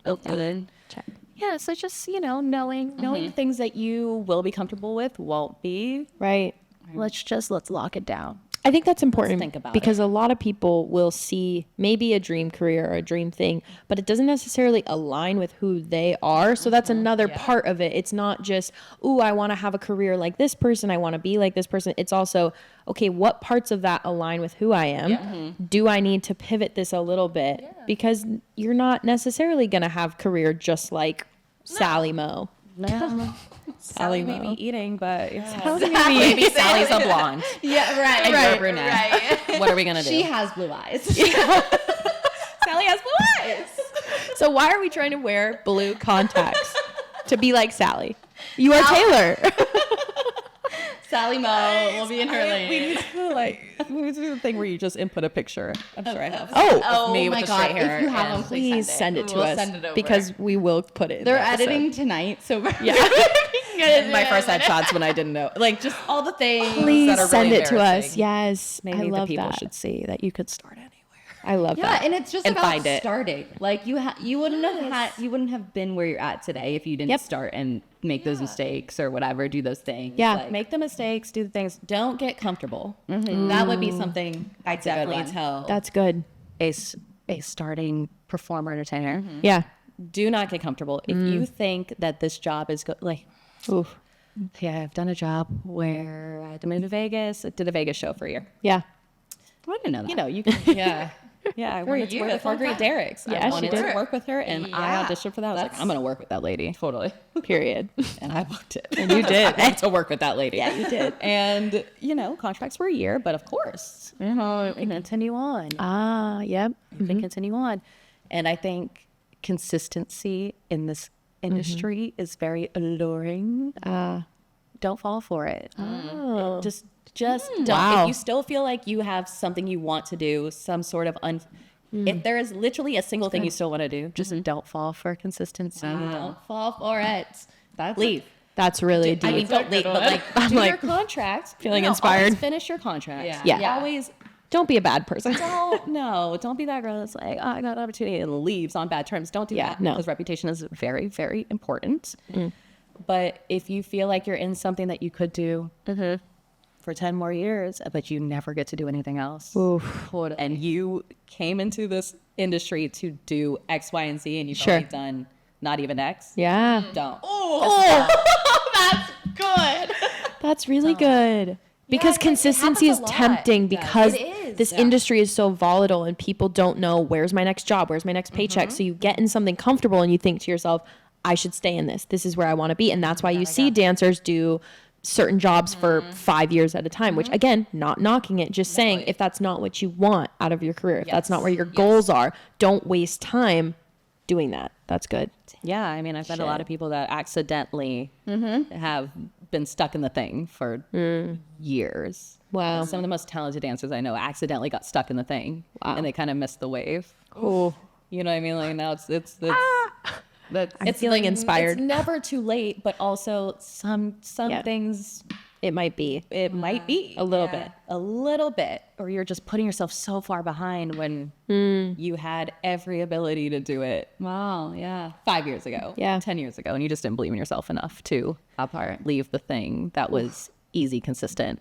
[SPEAKER 2] Check.
[SPEAKER 3] Yeah, so just, you know, knowing things that you will be comfortable with, won't be.
[SPEAKER 2] Right.
[SPEAKER 3] Let's lock it down.
[SPEAKER 2] I think that's important
[SPEAKER 3] think about
[SPEAKER 2] because a lot of people will see maybe a dream career or a dream thing, but it doesn't necessarily align with who they are. So that's another part of it. It's not just, ooh, I want to have a career like this person. I want to be like this person. It's also, okay, what parts of that align with who I am? Do I need to pivot this a little bit? Because you're not necessarily going to have career just like Sally Moe.
[SPEAKER 3] No. Sally may be eating, but
[SPEAKER 1] Maybe
[SPEAKER 3] Sally's a blonde.
[SPEAKER 1] Yeah, right.
[SPEAKER 3] And
[SPEAKER 1] right,
[SPEAKER 3] you're brunette.
[SPEAKER 1] right.
[SPEAKER 3] What are we gonna do?
[SPEAKER 1] She has blue eyes.
[SPEAKER 3] Sally has blue eyes.
[SPEAKER 2] So why are we trying to wear blue contacts to be like Sally? You are Taylor.
[SPEAKER 1] Sally Moe will be in her lane.
[SPEAKER 3] We need to do the thing where you just input a picture. I'm sure I have.
[SPEAKER 2] Oh,
[SPEAKER 3] me
[SPEAKER 1] my
[SPEAKER 3] with the
[SPEAKER 1] God.
[SPEAKER 3] straight hair.
[SPEAKER 1] If you have
[SPEAKER 3] and-
[SPEAKER 1] them,
[SPEAKER 2] please send it to
[SPEAKER 1] We'll
[SPEAKER 2] us
[SPEAKER 1] send it over.
[SPEAKER 2] because we will put it in
[SPEAKER 1] They're
[SPEAKER 2] the episode.
[SPEAKER 1] editing tonight, so
[SPEAKER 2] Yeah.
[SPEAKER 3] my first headshots when I didn't know, like just all the things.
[SPEAKER 2] Please
[SPEAKER 3] that are
[SPEAKER 2] send
[SPEAKER 3] really
[SPEAKER 2] it to us.
[SPEAKER 3] embarrassing.
[SPEAKER 2] Yes.
[SPEAKER 3] Maybe
[SPEAKER 2] I love
[SPEAKER 3] the people
[SPEAKER 2] that.
[SPEAKER 3] should see that you could start anywhere.
[SPEAKER 2] I love
[SPEAKER 1] yeah,
[SPEAKER 2] that.
[SPEAKER 1] and it's just
[SPEAKER 3] And
[SPEAKER 1] about
[SPEAKER 3] find it.
[SPEAKER 1] starting. Like you wouldn't have been where you're at today if you didn't start and make those mistakes or whatever, do those things.
[SPEAKER 2] Yeah.
[SPEAKER 1] Like,
[SPEAKER 3] Make the mistakes, do the things. Don't get comfortable.
[SPEAKER 1] that would be something I definitely
[SPEAKER 3] one.
[SPEAKER 1] tell.
[SPEAKER 2] That's good.
[SPEAKER 3] A starting performer entertainer.
[SPEAKER 2] Yeah.
[SPEAKER 3] Do not get comfortable. If you think that this job is like,
[SPEAKER 2] Oof.
[SPEAKER 3] yeah, I've done a job where I had to move to Vegas. I did a Vegas show for a year.
[SPEAKER 2] Yeah.
[SPEAKER 1] I didn't know that.
[SPEAKER 3] You know, you can.
[SPEAKER 1] yeah.
[SPEAKER 3] Yeah, I wanted to work with Marguerite Derricks.
[SPEAKER 2] Yeah,
[SPEAKER 3] I
[SPEAKER 2] she
[SPEAKER 3] wanted
[SPEAKER 2] did.
[SPEAKER 3] to work with her, and I auditioned for that. I was like, I'm going to work with that lady. Totally.
[SPEAKER 2] Period.
[SPEAKER 3] And I booked it.
[SPEAKER 2] And you did.
[SPEAKER 3] I wanted to work with that lady.
[SPEAKER 2] Yeah, you did.
[SPEAKER 3] And, you know, contracts were a year, but of course, you know, we can continue on.
[SPEAKER 2] Ah, yep.
[SPEAKER 3] We can continue on. And I think consistency in this industry is very alluring. Don't fall for it.
[SPEAKER 2] Oh.
[SPEAKER 3] Just don't.
[SPEAKER 2] Wow.
[SPEAKER 3] If you still feel like you have something you want to do, some sort of if there is literally a single thing you still want to do, just don't fall for consistency. Don't fall for it. Leave.
[SPEAKER 2] That's really deep.
[SPEAKER 3] I mean, don't leave, but like
[SPEAKER 2] I'm
[SPEAKER 3] do
[SPEAKER 2] like,
[SPEAKER 3] your contract.
[SPEAKER 2] feeling
[SPEAKER 3] No,
[SPEAKER 2] inspired.
[SPEAKER 3] Always finish your contract.
[SPEAKER 2] Yeah.
[SPEAKER 3] Always
[SPEAKER 2] Don't be a bad person.
[SPEAKER 3] don't be that girl that's like, oh, I got an opportunity and leaves on bad terms. Don't do that.
[SPEAKER 2] no.
[SPEAKER 3] Because reputation is very, very important. But if you feel like you're in something that you could do for 10 more years, but you never get to do anything else, and you came into this industry to do X, Y, and Z, and you've
[SPEAKER 2] Sure.
[SPEAKER 3] already done not even X,
[SPEAKER 2] Yeah.
[SPEAKER 3] don't.
[SPEAKER 1] That's good.
[SPEAKER 2] That's really good. Because consistency is
[SPEAKER 1] happens a lot.
[SPEAKER 2] tempting because
[SPEAKER 1] It is.
[SPEAKER 2] this industry is so volatile and people don't know where's my next job, where's my next paycheck. So you get in something comfortable and you think to yourself, I should stay in this. This is where I want to be. And that's why you see dancers do certain jobs for 5 years at a time, which again, not knocking it, just saying if that's not what you want out of your career, if that's not where your goals are, don't waste time doing that. That's good.
[SPEAKER 3] Yeah, I mean, I've met a lot of people that accidentally have been stuck in the thing for years.
[SPEAKER 2] Wow.
[SPEAKER 3] Some of the most talented dancers I know accidentally got stuck in the thing, and they kind of missed the wave.
[SPEAKER 2] Oh,
[SPEAKER 3] You know what I mean? Like now it's
[SPEAKER 2] I'm feeling inspired.
[SPEAKER 3] It's never too late, but also some
[SPEAKER 2] Yeah.
[SPEAKER 3] things
[SPEAKER 2] it might be.
[SPEAKER 3] it might be
[SPEAKER 2] A little
[SPEAKER 3] a little bit, or you're just putting yourself so far behind when you had every ability to do it
[SPEAKER 1] Wow. Yeah.
[SPEAKER 3] 5 years ago,
[SPEAKER 2] Yeah.
[SPEAKER 3] 10 years ago, and you just didn't believe in yourself enough to leave the thing that was easy, consistent,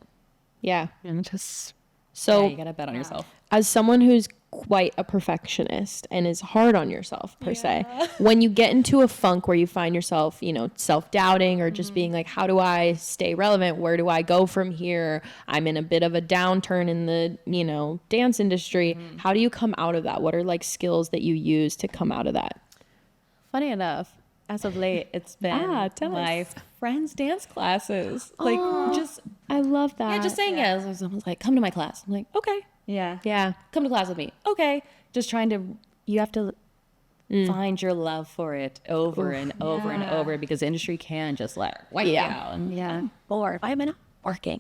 [SPEAKER 2] Yeah.
[SPEAKER 3] and just
[SPEAKER 2] So
[SPEAKER 3] you gotta bet on yourself.
[SPEAKER 2] as someone who's quite a perfectionist and is hard on yourself per se, when you get into a funk where you find yourself, you know, self-doubting or just being like, how do I stay relevant? Where do I go from here? I'm in a bit of a downturn in the, you know, dance industry. How do you come out of that? What are like skills that you use to come out of that?
[SPEAKER 3] Funny enough, as of late, it's been
[SPEAKER 2] tell
[SPEAKER 3] my
[SPEAKER 2] us.
[SPEAKER 3] friends' dance classes. Like, just
[SPEAKER 2] I love that.
[SPEAKER 3] just saying yes. Someone's like, come to my class. I'm like, okay.
[SPEAKER 1] Yeah.
[SPEAKER 2] Yeah.
[SPEAKER 3] Come to class with me. Okay. Just trying to, you have to find your love for it over and over and over, because the industry can just wipe you out. And
[SPEAKER 1] Yeah.
[SPEAKER 3] bored. Why am I not working?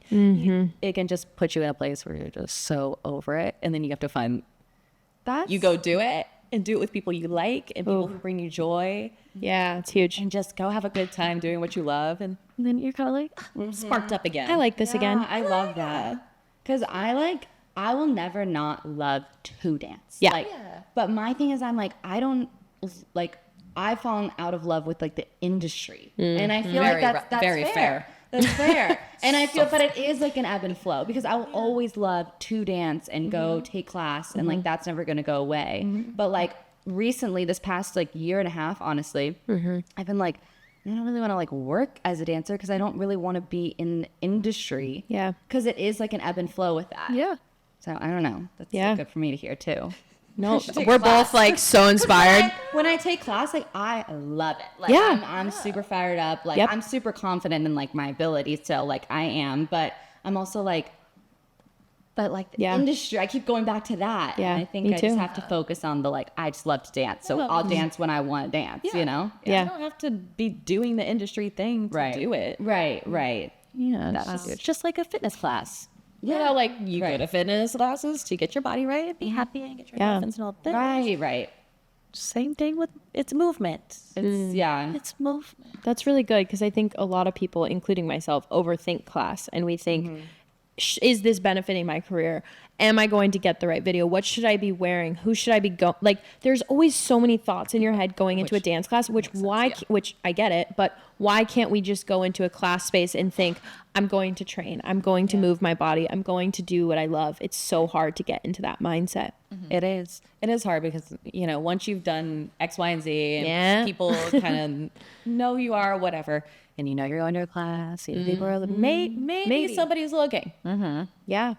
[SPEAKER 3] It can just put you in a place where you're just so over it. And then you have to find,
[SPEAKER 1] That's
[SPEAKER 3] you go do it and do it with people you like and people who bring you joy,
[SPEAKER 2] Yeah, it's huge.
[SPEAKER 3] and just go have a good time doing what you love. And then you're kind of like sparked up again.
[SPEAKER 2] I like this again.
[SPEAKER 1] I love that. Because I will never not love to dance.
[SPEAKER 2] Yeah.
[SPEAKER 1] Like, but my thing is, I'm like, I don't, like, I've fallen out of love with, like, the industry. And I feel like that's
[SPEAKER 3] very fair.
[SPEAKER 1] That's fair. And I feel, but it is like an ebb and flow, because I will always love to dance and go take class. And, like, that's never going to go away. But, like, recently, this past, like, year and a half, honestly, I've been like, I don't really want to, like, work as a dancer, because I don't really want to be in the industry.
[SPEAKER 2] Yeah.
[SPEAKER 1] Because it is like an ebb and flow with that.
[SPEAKER 2] Yeah.
[SPEAKER 1] So I don't know. That's
[SPEAKER 2] Yeah.
[SPEAKER 1] good for me to hear too.
[SPEAKER 2] No, we're both like so inspired.
[SPEAKER 1] When I take class, like, I love it. Like,
[SPEAKER 2] Yeah.
[SPEAKER 1] I'm super fired up. Like,
[SPEAKER 2] Yep.
[SPEAKER 1] I'm super confident in, like, my abilities. So, like, I am, but I'm also like, but, like, the
[SPEAKER 2] Yeah.
[SPEAKER 1] industry, I keep going back to that.
[SPEAKER 2] Yeah,
[SPEAKER 1] And I think
[SPEAKER 2] me
[SPEAKER 1] I just
[SPEAKER 2] too.
[SPEAKER 1] have to focus on the, like, I just love to dance. So I'll dance when I want to dance, you know?
[SPEAKER 2] Yeah.
[SPEAKER 3] I don't have to be doing the industry thing to do it.
[SPEAKER 1] Right.
[SPEAKER 3] Yeah,
[SPEAKER 1] That's
[SPEAKER 3] it's just like a fitness class. You know, like you go to fitness classes to get your body right, be happy, and get your
[SPEAKER 2] Yeah.
[SPEAKER 3] endorphins and all that.
[SPEAKER 1] Right.
[SPEAKER 3] Same thing with it's movement.
[SPEAKER 1] It's, yeah.
[SPEAKER 3] It's movement.
[SPEAKER 2] That's really good, because I think a lot of people, including myself, overthink class, and we think, is this benefiting my career? Am I going to get the right video? What should I be wearing? Who should I be going? Like, there's always so many thoughts in your head going into a dance class, which which I get it, but why can't we just go into a class space and think, I'm going to train, I'm going to move my body, I'm going to do what I love? It's so hard to get into that mindset.
[SPEAKER 3] It is. It is hard because, you know, once you've done X, Y, and Z, and
[SPEAKER 2] Yeah.
[SPEAKER 3] people kind of know who you are, whatever, and you know you're going to a class, and people are like, maybe somebody's looking.
[SPEAKER 2] Yeah.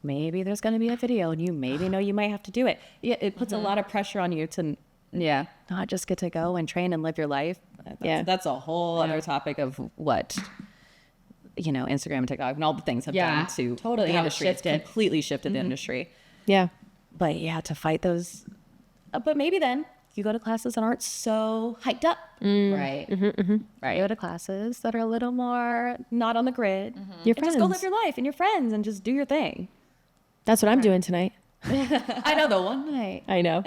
[SPEAKER 3] Maybe there's going to be a video, and you maybe know you might have to do it. Yeah, it puts a lot of pressure on you to
[SPEAKER 1] Yeah.
[SPEAKER 3] not just get to go and train and live your life. That's a whole other topic of what, you know, Instagram and TikTok and all the things have
[SPEAKER 1] Yeah,
[SPEAKER 3] done to
[SPEAKER 1] totally
[SPEAKER 3] the
[SPEAKER 1] how it
[SPEAKER 3] industry. It's
[SPEAKER 1] shifted.
[SPEAKER 3] completely shifted the industry.
[SPEAKER 2] Yeah.
[SPEAKER 3] But yeah, to fight those. But maybe then you go to classes that aren't so hyped up.
[SPEAKER 1] Right.
[SPEAKER 3] Right. Go to classes that are a little more not on the grid.
[SPEAKER 2] Your
[SPEAKER 3] And just go
[SPEAKER 2] friends.
[SPEAKER 3] live your life and your friends and just do your thing.
[SPEAKER 2] That's what I'm doing tonight.
[SPEAKER 3] I know the one night.
[SPEAKER 2] I know.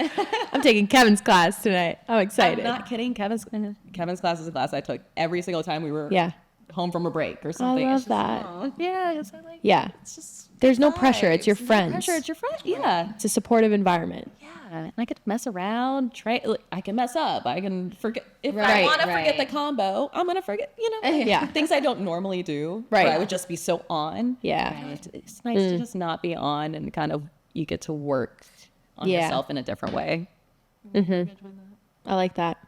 [SPEAKER 2] I'm taking Kevin's class tonight. I'm excited.
[SPEAKER 3] I'm not kidding. Kevin's class is a class I took every single time we were
[SPEAKER 2] Yeah.
[SPEAKER 3] home from a break or
[SPEAKER 2] I
[SPEAKER 3] something.
[SPEAKER 2] love
[SPEAKER 3] It's just,
[SPEAKER 2] that.
[SPEAKER 3] oh, yeah, it's like,
[SPEAKER 2] Yeah.
[SPEAKER 3] it's just
[SPEAKER 2] There's no pressure. It's your
[SPEAKER 3] vibes. No
[SPEAKER 2] friends.
[SPEAKER 3] pressure. It's your friend. Yeah.
[SPEAKER 2] It's a supportive environment.
[SPEAKER 3] Yeah. And I could mess around. I can mess up. I can forget. If I
[SPEAKER 1] Right,
[SPEAKER 3] want to forget
[SPEAKER 1] right.
[SPEAKER 3] the combo, I'm going to forget, you know,
[SPEAKER 2] Yeah.
[SPEAKER 3] things I don't normally do.
[SPEAKER 2] Right.
[SPEAKER 3] Where I would just be so on.
[SPEAKER 2] Yeah.
[SPEAKER 3] It's nice to just not be on and kind of you get to work on
[SPEAKER 2] Yeah.
[SPEAKER 3] yourself in a different way.
[SPEAKER 2] I like that.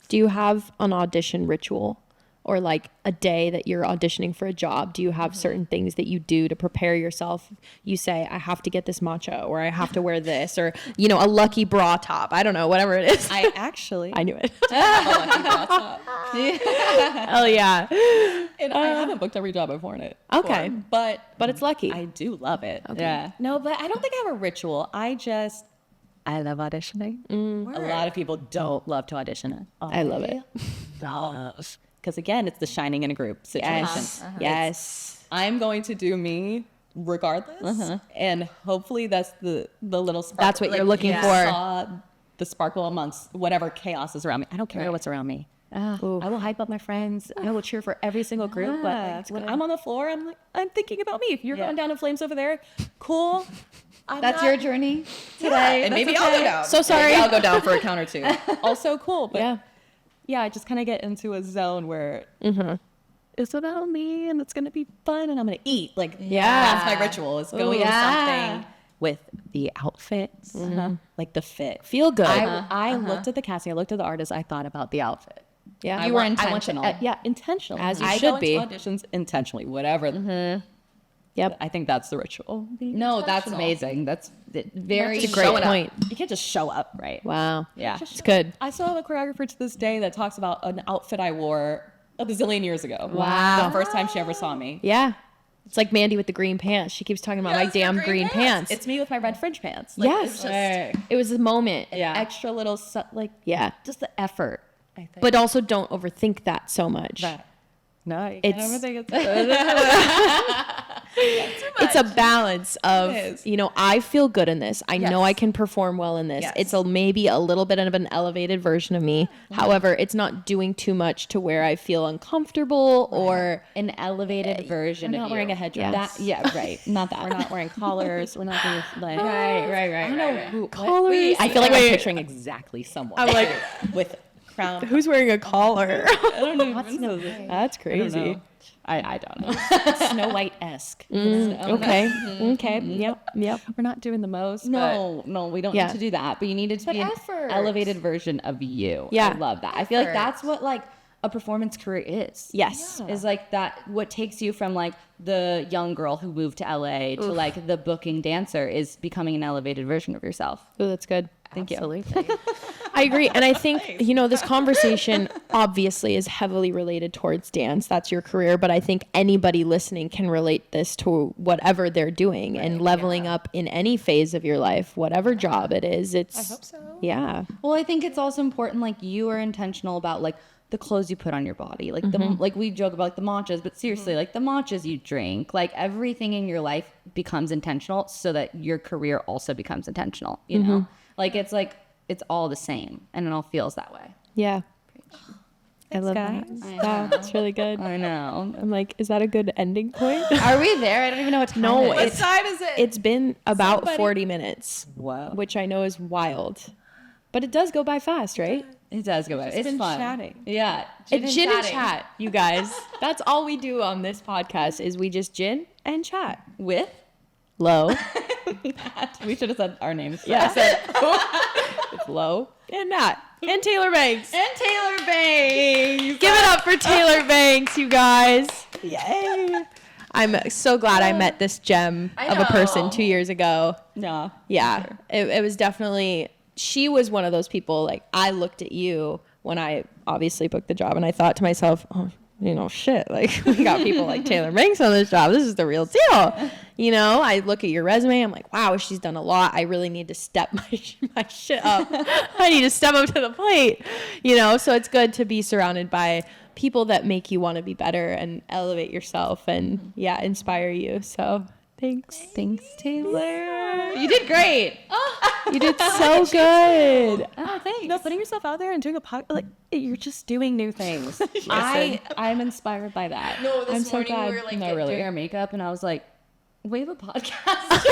[SPEAKER 2] Do you have an audition ritual, or like a day that you're auditioning for a job? Do you have certain things that you do to prepare yourself? You say, I have to get this matcha, or I have to wear this, or, you know, a lucky bra top. I don't know, whatever it is.
[SPEAKER 3] I actually
[SPEAKER 2] I knew it.
[SPEAKER 3] have a lucky bra top.
[SPEAKER 2] Hell yeah.
[SPEAKER 3] And I haven't booked every job I've worn it.
[SPEAKER 2] Okay.
[SPEAKER 3] for,
[SPEAKER 2] But it's lucky.
[SPEAKER 3] I do love it.
[SPEAKER 1] Yeah.
[SPEAKER 3] No, but I don't think I have a ritual. I love auditioning. A lot of people don't love to audition.
[SPEAKER 2] I love it.
[SPEAKER 3] Because again, it's the shining in a group situation.
[SPEAKER 2] Yes.
[SPEAKER 3] I'm going to do me regardless, and hopefully that's the little sparkle.
[SPEAKER 2] That's what you're looking
[SPEAKER 3] you
[SPEAKER 2] for.
[SPEAKER 3] Saw the sparkle amongst whatever chaos is around me. I don't care what's around me.
[SPEAKER 2] Ooh.
[SPEAKER 3] I will hype up my friends. I will cheer for every single group. But like, when I'm on the floor, I'm thinking about me. If you're going down in flames over there, cool.
[SPEAKER 1] That's your journey today.
[SPEAKER 3] And maybe I'll go down.
[SPEAKER 2] So sorry.
[SPEAKER 3] Maybe I'll go down for a count or two. Also cool. But
[SPEAKER 2] Yeah.
[SPEAKER 3] yeah, I just kind of get into a zone where it's about me and it's going to be fun and I'm going to eat. Like,
[SPEAKER 2] Yeah.
[SPEAKER 3] that's my ritual. Is going into something with the outfits, like the fit.
[SPEAKER 2] Feel good.
[SPEAKER 3] I looked at the casting. I looked at the artist. I thought about the outfit.
[SPEAKER 2] yeah.
[SPEAKER 1] You were intentional.
[SPEAKER 3] Yeah, intentional.
[SPEAKER 2] As you
[SPEAKER 3] I
[SPEAKER 2] should
[SPEAKER 3] go
[SPEAKER 2] be.
[SPEAKER 3] into auditions intentionally, whatever.
[SPEAKER 2] Yep.
[SPEAKER 3] I think that's the ritual.
[SPEAKER 1] No, that's amazing. That's very
[SPEAKER 2] That's a great
[SPEAKER 3] Showing up.
[SPEAKER 2] point.
[SPEAKER 3] You can't just show up, right?
[SPEAKER 2] Wow.
[SPEAKER 1] Yeah.
[SPEAKER 2] It's good.
[SPEAKER 3] I still have a choreographer to this day that talks about an outfit I wore a bazillion years ago.
[SPEAKER 2] Wow.
[SPEAKER 3] The first time she ever saw me.
[SPEAKER 2] Yeah. It's like Mandy with the green pants. She keeps talking about my damn green pants.
[SPEAKER 3] It's me with my red fringe pants. Like,
[SPEAKER 2] Yes.
[SPEAKER 3] it's just
[SPEAKER 2] It was a moment.
[SPEAKER 3] extra little,
[SPEAKER 2] Yeah.
[SPEAKER 3] just the effort, I think.
[SPEAKER 2] But also don't overthink that so much.
[SPEAKER 3] No, you
[SPEAKER 2] It's-
[SPEAKER 3] can't overthink it.
[SPEAKER 2] It's a balance of, I feel good in this. I know I can perform well in this.
[SPEAKER 3] Yes.
[SPEAKER 2] It's maybe a little bit of an elevated version of me. However, it's not doing too much to where I feel uncomfortable or
[SPEAKER 1] An elevated version
[SPEAKER 3] We're
[SPEAKER 1] of
[SPEAKER 3] not
[SPEAKER 1] you.
[SPEAKER 3] wearing a headdress.
[SPEAKER 1] Right. Not that.
[SPEAKER 3] We're not wearing collars. We're not being like.
[SPEAKER 1] Right.
[SPEAKER 3] I don't know who.
[SPEAKER 2] collars.
[SPEAKER 3] I feel like I'm picturing exactly someone.
[SPEAKER 2] I'm like,
[SPEAKER 3] with crown.
[SPEAKER 2] who's wearing a collar?
[SPEAKER 3] I don't know. What's no?
[SPEAKER 2] That's crazy.
[SPEAKER 3] I don't know. Snow White-esque.
[SPEAKER 2] Okay. Okay. Yep.
[SPEAKER 3] We're not doing the most.
[SPEAKER 1] No, we don't
[SPEAKER 2] Yeah.
[SPEAKER 1] need to do that. But you need it to be an
[SPEAKER 3] effort.
[SPEAKER 1] elevated version of you.
[SPEAKER 2] Yeah.
[SPEAKER 1] I love that. I feel like that's what like a performance career is.
[SPEAKER 2] Yes.
[SPEAKER 1] Is like that what takes you from like the young girl who moved to LA to like the booking dancer is becoming an elevated version of yourself.
[SPEAKER 2] Oh, that's good.
[SPEAKER 1] Thank you.
[SPEAKER 3] Absolutely.
[SPEAKER 2] I agree. And I think, this conversation obviously is heavily related towards dance. That's your career. But I think anybody listening can relate this to whatever they're doing and leveling up in any phase of your life, whatever job it is. I hope so. Yeah.
[SPEAKER 1] Well, I think it's also important like you are intentional about like the clothes you put on your body. Like the like we joke about like the matchas, but seriously, like the matchas you drink, like everything in your life becomes intentional so that your career also becomes intentional, you know? Like it's all the same and it all feels that way.
[SPEAKER 2] Yeah. I love
[SPEAKER 3] guys.
[SPEAKER 2] that. Wow, that's really good.
[SPEAKER 1] I know.
[SPEAKER 2] I'm like, is that a good ending point?
[SPEAKER 1] Are we there? I don't even know what time
[SPEAKER 2] No,
[SPEAKER 1] it is.
[SPEAKER 2] it's time is it? It's been about 40 minutes,
[SPEAKER 3] Wow.
[SPEAKER 2] which I know is wild. But it does go by fast, right?
[SPEAKER 1] It does go by. It's
[SPEAKER 3] been
[SPEAKER 1] fun.
[SPEAKER 3] chatting.
[SPEAKER 1] Yeah.
[SPEAKER 2] It's gin and
[SPEAKER 1] chatting.
[SPEAKER 2] chat, you guys. That's all we do on this podcast is we just gin and chat.
[SPEAKER 1] With?
[SPEAKER 2] Low.
[SPEAKER 1] We should have said our names.
[SPEAKER 2] Yeah. It's Low and Nat and Taylor Banks.
[SPEAKER 1] And Taylor Banks.
[SPEAKER 2] Give it up for Taylor Banks, you guys. Yay. I'm so glad I met this gem of a person 2 years ago.
[SPEAKER 1] No.
[SPEAKER 2] Yeah. It was definitely, she was one of those people, like, I looked at you when I obviously booked the job and I thought to myself, oh, shit, like we got people like Taylor Banks on this job. This is the real deal. I look at your resume. I'm like, wow, she's done a lot. I really need to step my shit up. I need to step up to the plate, so it's good to be surrounded by people that make you want to be better and elevate yourself and inspire you. So thanks, Taylor.
[SPEAKER 1] You did great.
[SPEAKER 2] You did so good.
[SPEAKER 3] Oh, thanks. Putting yourself out there and doing a podcast, like you're just doing new things.
[SPEAKER 1] I'm inspired by that.
[SPEAKER 2] No, this
[SPEAKER 1] I'm so
[SPEAKER 2] morning
[SPEAKER 1] glad.
[SPEAKER 2] we were, like,
[SPEAKER 1] no, really,
[SPEAKER 2] doing-
[SPEAKER 1] our makeup, and I was like, we have a podcast.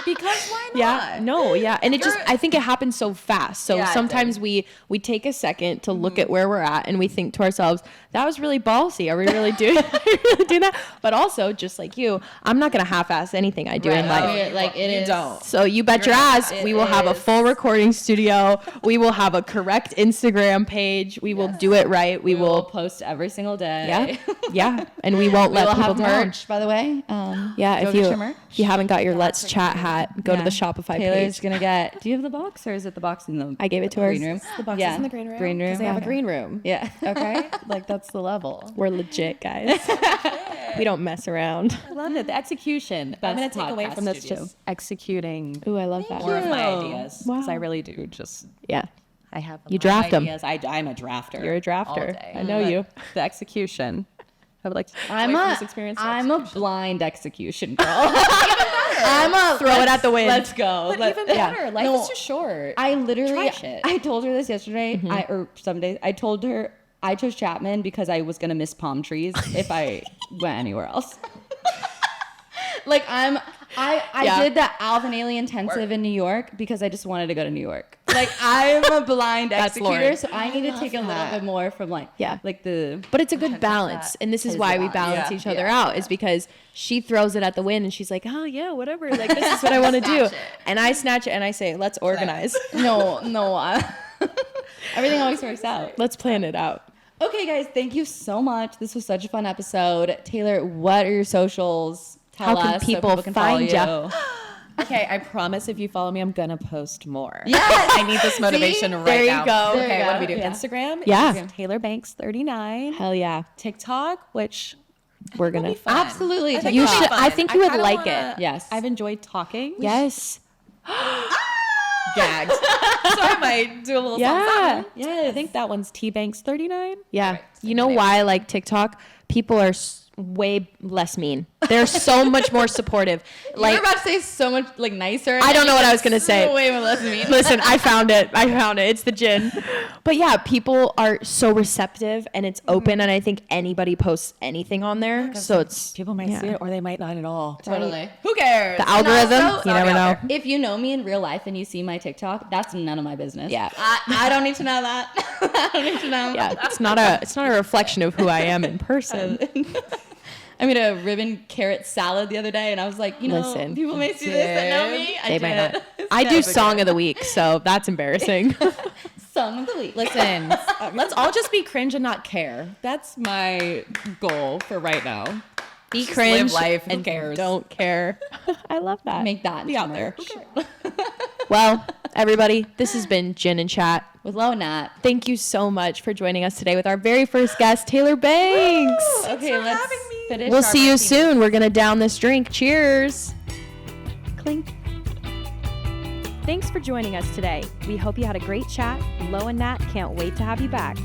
[SPEAKER 3] Because why not?
[SPEAKER 2] Yeah, no, yeah. And I think it happens so fast. So
[SPEAKER 1] Yeah, it
[SPEAKER 2] sometimes we take a second to look at where we're at and we think to ourselves, that was really ballsy. Are we really doing that? But also, just like you, I'm not going to half-ass anything I do in life.
[SPEAKER 1] Like it is.
[SPEAKER 3] don't.
[SPEAKER 2] So you bet your ass we will have a full recording studio. We will have a correct Instagram page. We will do it right. We
[SPEAKER 1] We'll
[SPEAKER 2] will,
[SPEAKER 1] post every single day.
[SPEAKER 2] yeah. And we won't
[SPEAKER 1] We
[SPEAKER 2] let
[SPEAKER 1] will
[SPEAKER 2] people
[SPEAKER 1] have
[SPEAKER 2] down.
[SPEAKER 1] merch, by the way.
[SPEAKER 2] Yeah,
[SPEAKER 1] Go
[SPEAKER 2] if
[SPEAKER 1] get your merch.
[SPEAKER 2] you haven't got your Let's Chat hat, go to the Shopify
[SPEAKER 1] Taylor's
[SPEAKER 2] page.
[SPEAKER 1] gonna get. Do you have the box, or is it the box in the?
[SPEAKER 2] I gave it to her.
[SPEAKER 1] green room.
[SPEAKER 3] The box is in the green room.
[SPEAKER 1] Green room.
[SPEAKER 3] Because they have a green room.
[SPEAKER 1] Yeah.
[SPEAKER 3] Okay. Like that's the level.
[SPEAKER 2] We're legit, guys. We don't mess around.
[SPEAKER 3] I love it. The execution. I'm gonna
[SPEAKER 1] Best
[SPEAKER 3] take away
[SPEAKER 1] podcast
[SPEAKER 3] from this
[SPEAKER 1] studio.
[SPEAKER 3] just executing
[SPEAKER 2] Ooh, I love that.
[SPEAKER 3] more of my
[SPEAKER 1] you.
[SPEAKER 3] ideas.
[SPEAKER 2] Wow.
[SPEAKER 3] Because I really do just.
[SPEAKER 2] Yeah.
[SPEAKER 3] I have.
[SPEAKER 2] You draft 'em.
[SPEAKER 3] ideas. I'm a drafter.
[SPEAKER 2] You're a
[SPEAKER 3] all
[SPEAKER 2] drafter.
[SPEAKER 3] day.
[SPEAKER 2] I know you.
[SPEAKER 3] The execution. I would like to.
[SPEAKER 1] I'm
[SPEAKER 3] away from
[SPEAKER 1] a.
[SPEAKER 3] this experience.
[SPEAKER 1] I'm a blind execution girl. I'm a
[SPEAKER 2] Throw it at the wind.
[SPEAKER 1] Let's go.
[SPEAKER 3] But even better. Life is too short.
[SPEAKER 1] I literally,
[SPEAKER 3] Try shit.
[SPEAKER 1] I told her this yesterday, or some days, I told her I chose Chapman because I was going to miss palm trees if I went anywhere else. Like I did the Alvin Ailey intensive in New York because I just wanted to go to New York. Like I'm a blind executor,
[SPEAKER 2] Lauren.
[SPEAKER 1] so I need to take a little bit more from like the.
[SPEAKER 2] But it's a good balance. And this is why we balance each other out, is because she throws it at the wind and she's like, oh, yeah, whatever. Like, this is what I want to do. And I snatch it and I say, let's organize.
[SPEAKER 1] No, everything always works out.
[SPEAKER 2] Let's plan it out.
[SPEAKER 1] Okay, guys, thank you so much. This was such a fun episode. Taylor, what are your socials? Tell
[SPEAKER 2] How can
[SPEAKER 1] us so
[SPEAKER 2] people
[SPEAKER 1] can
[SPEAKER 2] find
[SPEAKER 1] follow
[SPEAKER 2] ya?
[SPEAKER 3] Okay, I promise if you follow me, I'm gonna post more.
[SPEAKER 1] Yes!
[SPEAKER 3] I need this motivation right
[SPEAKER 2] There you
[SPEAKER 3] now.
[SPEAKER 2] go.
[SPEAKER 1] There
[SPEAKER 3] Okay,
[SPEAKER 1] you
[SPEAKER 3] what
[SPEAKER 1] go.
[SPEAKER 3] do we do?
[SPEAKER 1] Yeah.
[SPEAKER 3] Instagram.
[SPEAKER 2] Yeah.
[SPEAKER 3] Instagram, Taylor Banks 39.
[SPEAKER 2] Hell yeah.
[SPEAKER 3] TikTok, which
[SPEAKER 2] we're gonna.
[SPEAKER 1] Absolutely.
[SPEAKER 3] think
[SPEAKER 2] You
[SPEAKER 3] it'll be
[SPEAKER 2] should.
[SPEAKER 3] fun.
[SPEAKER 2] I think you
[SPEAKER 3] I
[SPEAKER 2] would
[SPEAKER 3] kinda
[SPEAKER 2] like
[SPEAKER 3] wanna-
[SPEAKER 2] it.
[SPEAKER 1] Yes.
[SPEAKER 3] I've enjoyed talking.
[SPEAKER 2] Yes.
[SPEAKER 3] Gagged. So I might do a little
[SPEAKER 2] Yeah.
[SPEAKER 3] something. I think that one's T-Banks 39.
[SPEAKER 2] Yeah. You know why I like TikTok? People are way less mean. They're so much more supportive.
[SPEAKER 1] Like,
[SPEAKER 2] Like,
[SPEAKER 1] you're about to say so much like nicer.
[SPEAKER 2] I don't know what I was gonna say.
[SPEAKER 1] Way more less mean.
[SPEAKER 2] Listen, I found it. It's the gin. But yeah, people are so receptive and it's open, and I think anybody posts anything on there. So it's
[SPEAKER 3] People might see it or they might not at all.
[SPEAKER 1] Totally.
[SPEAKER 3] Who cares?
[SPEAKER 2] the algorithm.
[SPEAKER 1] also-
[SPEAKER 2] You never know.
[SPEAKER 1] If you know me in real life and you see my TikTok, that's none of my business.
[SPEAKER 2] Yeah.
[SPEAKER 1] I don't need to know that. I don't need to know.
[SPEAKER 2] Yeah, it's not a reflection of who I am in person.
[SPEAKER 1] I made a ribbon carrot salad the other day, and I was like,
[SPEAKER 2] Listen,
[SPEAKER 1] people may see this that know me.
[SPEAKER 2] They might not. I do song of the week, so that's embarrassing.
[SPEAKER 1] Song of the week.
[SPEAKER 3] Listen, let's all just be cringe and not care. That's my goal for right now.
[SPEAKER 2] Be
[SPEAKER 3] live
[SPEAKER 2] cringe
[SPEAKER 3] life. Who
[SPEAKER 2] and
[SPEAKER 3] cares?
[SPEAKER 2] don't care. I love that.
[SPEAKER 1] Make that
[SPEAKER 3] Be out there.
[SPEAKER 2] Well, everybody, this has been Gin and Chat.
[SPEAKER 1] with Lo and Nat.
[SPEAKER 2] Thank you so much for joining us today with our very first guest, Taylor Banks.
[SPEAKER 1] Okay, let's finish.
[SPEAKER 2] We'll
[SPEAKER 1] our
[SPEAKER 2] see you
[SPEAKER 1] martini.
[SPEAKER 2] soon. We're going to down this drink. Cheers. Clink. Thanks for joining us today. We hope you had a great chat. Lo and Nat can't wait to have you back.